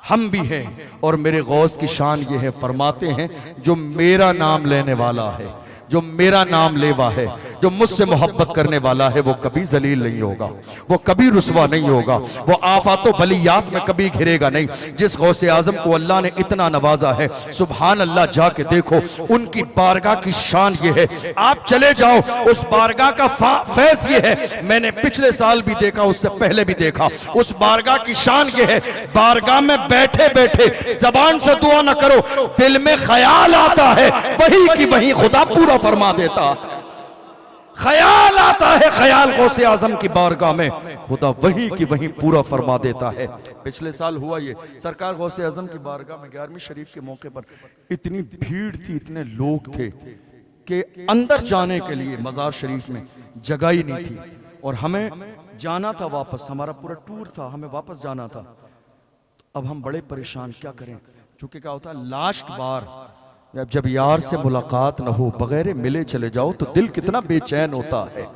हम भी हैं। और मेरे गौस की शान ये है, फरमाते हैं जो मेरा नाम लेने वाला है, जो मेरा नाम लेवा है, जो मुझसे मोहब्बत करने वाला है, वो कभी जलील नहीं होगा, वो कभी रुसवा नहीं होगा, वो आफातो बलियात में कभी घिरेगा नहीं। जिस गौसे आजम को अल्लाह ने इतना नवाजा है, सुभान अल्लाह, जाके देखो उनकी बारगाह की शान ये है। आप चले जाओ, उस बारगाह का फैज ये है, मैंने पिछले साल भी देखा, उससे पहले भी देखा। उस बारगाह की शान ये है, बारगाह में बैठे बैठे जबान से दुआ न करो, दिल में ख्याल आता है, वही की वही खुदा पूरा फरमा देता है। ख्याल आता है, ख्याल गौसे आजम की बारगाह में खुदा वही की वही पूरा फरमा देता है। पिछले साल हुआ ये, सरकार गौसे आजम की बारगाह में 11वीं शरीफ के मौके पर इतनी भीड़ थी, इतने लोग थे कि अंदर जाने के लिए मजार शरीफ में जगह ही नहीं थी। और हमें जाना था वापस, हमारा पूरा टूर था, हमें वापस जाना था। अब हम बड़े परेशान, क्या करें, चूंकि क्या होता है लास्ट बार जब यार से मुलाकात न हो, बगैर मिले चले जाओ तो दिल कितना बेचैन होता है।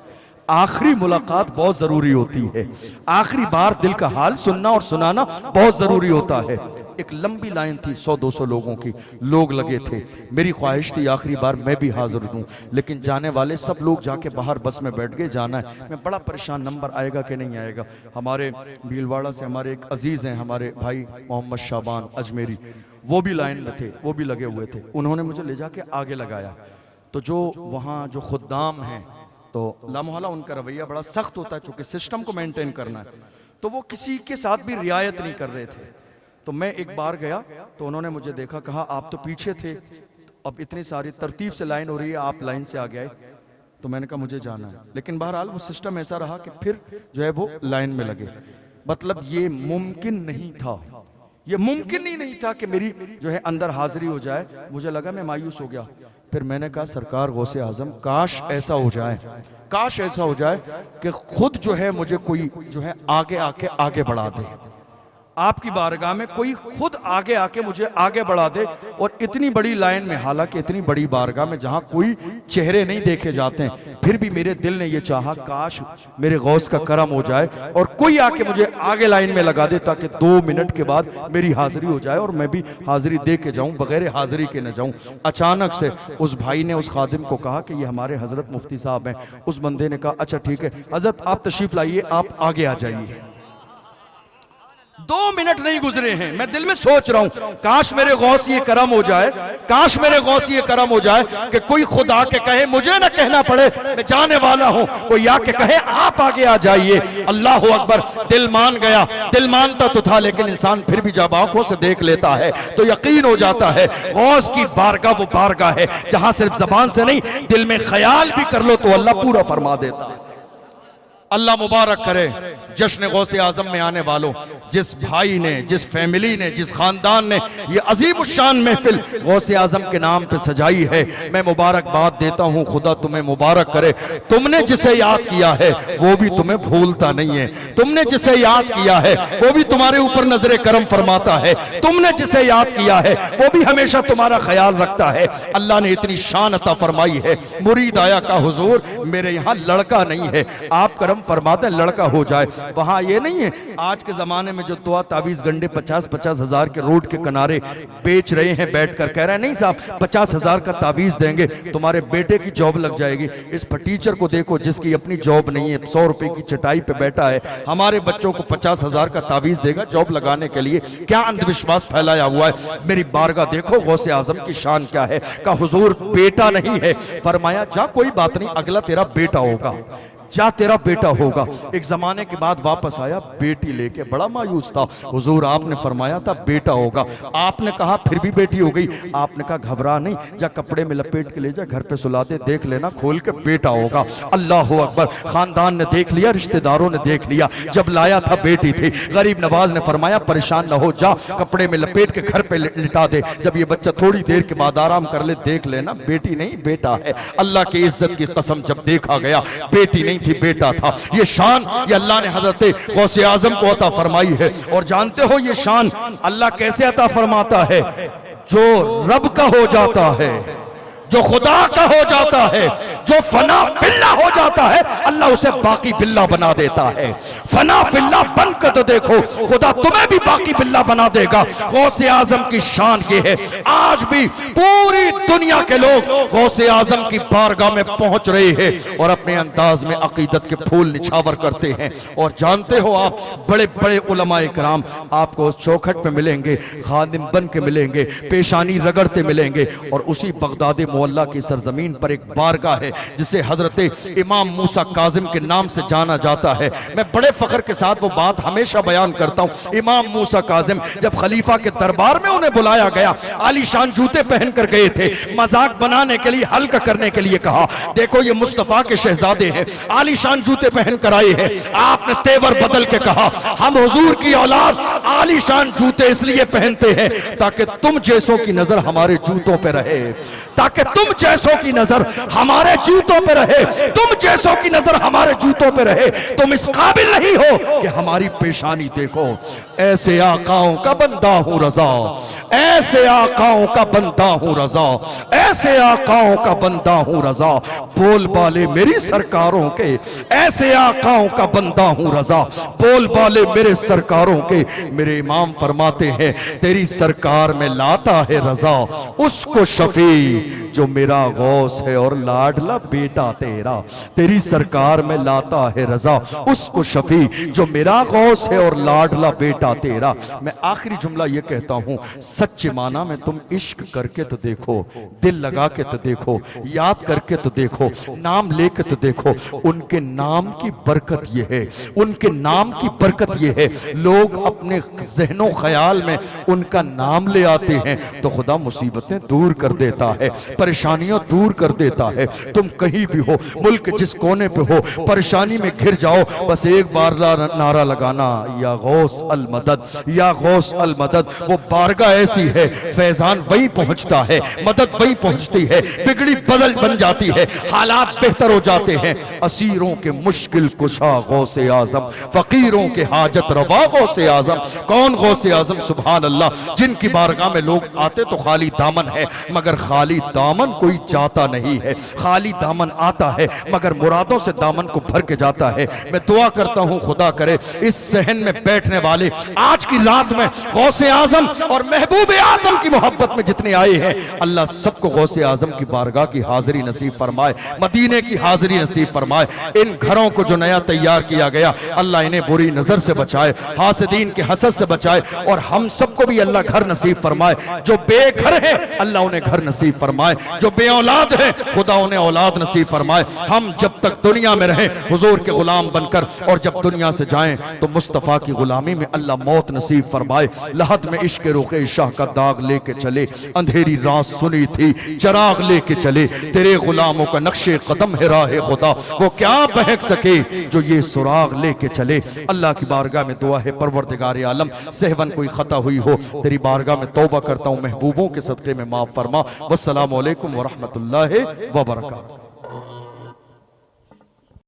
आखिरी मुलाकात बहुत जरूरी होती है, आखिरी बार दिल का हाल सुनना और सुनाना बहुत जरूरी होता है। एक लंबी लाइन थी, 100-200 लोगों की, लोग लगे थे। मेरी ख्वाहिश थी आखिरी बार मैं भी हाजिर दूं, लेकिन जाने वाले सब लोग जाके बाहर बस में बैठ गए, जाना है। मैं बड़ा परेशान, नंबर आएगा कि नहीं आएगा। हमारे भीलवाड़ा से हमारे एक अजीज हैं, हमारे भाई मोहम्मद शाबान अजमेरी, वो भी लाइन में थे, वो भी लगे हुए थे। उन्होंने मुझे ले जाके आगे लगाया। तो जो वहाँ जो खुद्दाम हैं, तो लामोहल्ला उनका रवैया बड़ा सख्त होता है, चूंकि सिस्टम को मेंटेन करना है, तो वो किसी के साथ भी रियायत नहीं कर रहे थे। तो मैं एक बार गया तो उन्होंने मुझे देखा, कहा आप तो पीछे थे, अब इतनी सारी तरतीब से लाइन हो रही है, आप लाइन से आगे आए। तो मैंने कहा मुझे जाना है, लेकिन बहरहाल वो सिस्टम ऐसा रहा कि फिर जो है वो लाइन में लगे। मतलब ये मुमकिन नहीं था, ये मुमकिन ही नहीं था कि मेरी जो है अंदर हाजिरी हो जाए। मुझे लगा, मैं मायूस हो गया। फिर मैंने कहा सरकार गौसे आजम, काश ऐसा हो जाए, काश ऐसा हो जाए कि खुद जो है मुझे कोई जो है आगे आके आगे बढ़ा दे, आपकी बारगाह में कोई खुद आगे आके मुझे आगे बढ़ा दे। और इतनी बड़ी लाइन में, हालांकि इतनी बड़ी बारगाह में जहां कोई चेहरे नहीं देखे जाते हैं, फिर भी मेरे दिल ने यह चाहा काश मेरे गौस का करम हो जाए और कोई आके मुझे आगे लाइन में लगा दे, ताकि 2 मिनट के बाद मेरी हाजिरी हो जाए और मैं भी हाजिरी दे के जाऊं, बगैर हाजिरी के न जाऊं। अचानक से उस भाई ने उस खादिम को कहा कि ये हमारे हजरत मुफ्ती साहब हैं। उस बंदे ने कहा अच्छा ठीक है हजरत, आप तशरीफ लाइए, आप आगे आ जाइए। 2 मिनट नहीं गुजरे हैं, मैं दिल में सोच रहा हूं काश मेरे गौस ये करम हो जाए, काश मेरे गौस ये करम हो जाए कि कोई खुद आके कहे, मुझे ना कहना पड़े मैं जाने वाला हूं, कोई आके कहे आप आगे आ जाइए। अल्लाह अकबर, दिल मान गया। दिल मानता तो था, लेकिन इंसान फिर भी जब आंखों से देख लेता है तो यकीन हो जाता है गौस की बारगाह वो बारगाह है जहां सिर्फ जबान से नहीं, दिल में ख्याल भी कर लो तो अल्लाह पूरा फरमा देता है। अल्लाह मुबारक करे जश्न गौसे आजम में आने वालों, जिस भाई ने, जिस फैमिली ने, जिस खानदान ने ये अजीम शान महफिल गौसे आजम के नाम पे सजाई है, मैं मुबारकबाद देता हूँ। खुदा तुम्हें मुबारक करे। तुमने जिसे याद किया है वो भी तुम्हें भूलता नहीं है। तुमने जिसे याद किया है वो भी तुम्हारे ऊपर नजरे करम फरमाता है। तुमने जिसे याद किया है वो भी हमेशा तुम्हारा ख्याल रखता है। अल्लाह ने इतनी शान अता फरमाई है। मुरीद आया का हुजूर मेरे यहाँ लड़का नहीं है, आप करम फरमाते लड़का हो जाए। वहां ये नहीं है आज के जमाने में जो दुआ तावीज गंडे 50-50 हजार के रोड के किनारे बेच रहे हैं बैठकर, कह रहे हैं नहीं साहब 50 हजार का तावीज देंगे तुम्हारे बेटे की जॉब लग जाएगी। इस टीचर को देखो जिसकी अपनी जॉब नहीं है, 100 रुपए की चटाई पे बैठा है, हमारे बच्चों को 50 हजार का तावीज देगा जॉब लगाने के लिए। क्या अंधविश्वास फैलाया हुआ है। मेरी बारगाह देखो गौसे आजम की शान क्या है। का हुजूर बेटा नहीं है, फरमाया जा कोई बात नहीं अगला तेरा बेटा होगा, जा तेरा बेटा होगा। एक जमाने के बाद वापस आया बेटी लेके, बड़ा मायूस था। हुजूर आपने फरमाया था बेटा होगा, आपने कहा फिर भी बेटी हो गई। आपने कहा घबरा नहीं, जा कपड़े में लपेट के ले जा, घर पे सुला दे, देख लेना खोल के बेटा होगा। अल्लाह अकबर। खानदान ने देख लिया, रिश्तेदारों ने देख लिया। जब लाया था बेटी थी। गरीब नवाज ने फरमाया परेशान न हो, जा कपड़े में लपेट के घर पे लिटा दे, जब ये बच्चा थोड़ी देर के बाद आराम कर ले देख लेना बेटी नहीं बेटा है। अल्लाह की इज्जत की कसम, जब देखा गया बेटी नहीं थी बेटा था। ये शान ये अल्लाह ने हजरत गौसे आजम को अता फरमाई है। और जानते हो ये शान अल्लाह कैसे अता फरमाता है? जो रब का हो जाता है, जो खुदा का हो जाता है, जो फना फिल्ला हो जाता है, अल्लाह उसे बाकी बिल्ला बना देता है। फना फिल्ला बनकर तो देखो, खुदा तुम्हें भी बाकी बिल्ला बना देगा। गौसे आजम की शान ये है, आज भी पूरी दुनिया के लोग गौसे आजम की बारगाह में पहुंच रहे हैं और अपने अंदाज में अकीदत के फूल निछावर करते हैं। और जानते हो आप बड़े बड़े उलमाए कराम आपको चौखट पे मिलेंगे, खादिम बन के मिलेंगे, पेशानी रगड़ते मिलेंगे। और उसी बगदादी मोहल्ला की सरजमीन पर एक बारगाह है जिसे हजरत इमाम मूसा काजिम के नाम से जाना जाता है। मैं बड़े फख्र के साथ वो बात हमेशा बयान करता हूँ। इमाम मूसा काजिम जब खलीफा के दरबार में उन्हें बुलाया गया, आलीशान जूते पहन कर गए थे, मजाक बनाने के लिए, हल्का करने के लिए कहा देखो ये मुस्तफा के शहजादे हैं, आलीशान जूते पहन कर आए हैं। आपने तेवर बदल के कहा हम हुजूर की औलाद आलीशान जूते इसलिए पहनते हैं ताकि तुम जैसों की नजर हमारे जूतों पे रहे, ताकि तुम जैसों की नजर हमारे जूतों पे रहे, तुम जैसों की नजर हमारे जूतों पे रहे। तुम इस काबिल नहीं हो कि हमारी पेशानी देखो। ऐसे आकाओं का बंदा हूं रजा, ऐसे आकाओं का बंदा हूं रजा, ऐसे आकाओं का बंदा हूं रजा, बोल बाले मेरी सरकारों के, ऐसे आकाओं का बंदा हूं रजा, बोल बाले मेरे सरकारों के। मेरे इमाम फरमाते हैं तेरी सरकार में लाता है रजा उसको शफी जो मेरा गौस है और लाडला बेटा तेरा। तेरी सरकार में लाता है रजा उसको शफी जो मेरा गौस है और लाडला बेटा तेरा। मैं आखिरी जुमला ये कहता हूं, सच्चे माना में तुम इश्क करके तो देखो, दिल लगा के तो देखो, याद करके तो देखो, नाम लेके तो देखो। उनके नाम की बरकत ये है, उनके नाम की बरकत ये है, लोग अपने जहनो ख्याल में उनका नाम ले आते हैं तो खुदा मुसीबतें दूर कर देता है, परेशानियां दूर कर देता है। तुम कहीं भी हो, मुल्क जिस कोने पे हो, परेशानी में घिर जाओ, बस एक बार नारा लगाना या गौस अल मदद, या गौस अल मदद। वो बारगाह ऐसी है, फैजान वहीं पहुंचता है, मदद वहीं पहुंचती है, बिगड़ी बदल बन जाती है, हालात बेहतर हो जाते हैं। असीरों के मुश्किल कुशा गौसे आजम, फकीरों के हाजत रवा गौसे आजम। कौन गौसे आजम? सुभान अल्लाह। जिनकी बारगाह में लोग आते तो खाली दामन है, मगर खाली दामन कोई चाहता नहीं है, खाली दामन आता है मगर मुरादों से दामन को भर के जाता है। मैं दुआ करता हूं खुदा करे इस सहन में बैठने वाले आज की रात में गौसे आजम और महबूब आजम की मोहब्बत में जितने आए हैं, अल्लाह सबको गौसे आजम की बारगाह की हाजिरी नसीब फरमाए, मदीने की हाजिरी नसीब फरमाए। इन घरों को जो नया तैयार किया गया, अल्लाह इन्हें बुरी नजर से बचाए, हासिदीन के हसद से बचाए, और हम सबको भी अल्लाह घर नसीब फरमाए। जो बेघर है अल्लाह उन्हें घर नसीब फरमाए, जो बे औलाद है खुदा उन्हें औलाद नसीब फरमाए। हम जब तक दुनिया में रहें हुजूर के गुलाम बनकर, और जब जब दुनिया से जाएं तो मुस्तफ़ा की गुलामी में अल्लाह मौत नसीब फरमाए। लहद में इश्क रुखे शाह का दाग लेके चले, अंधेरी रात सुनी थी चराग लेके चले, तेरे गुलामों का नक्शे कदम है राह खुदा, वो क्या बहक सके जो ये सुराग लेके चले। अल्लाह की बारगाह में दुआ है परवरदिगार आलम, सहवन कोई खता हुई हो तेरी बारगाह में तौबा करता हूँ, महबूबों के सदक़े में माफ फरमा। वस्सलामु अलैकुम व रहमतुल्लाहि व बरकातहू।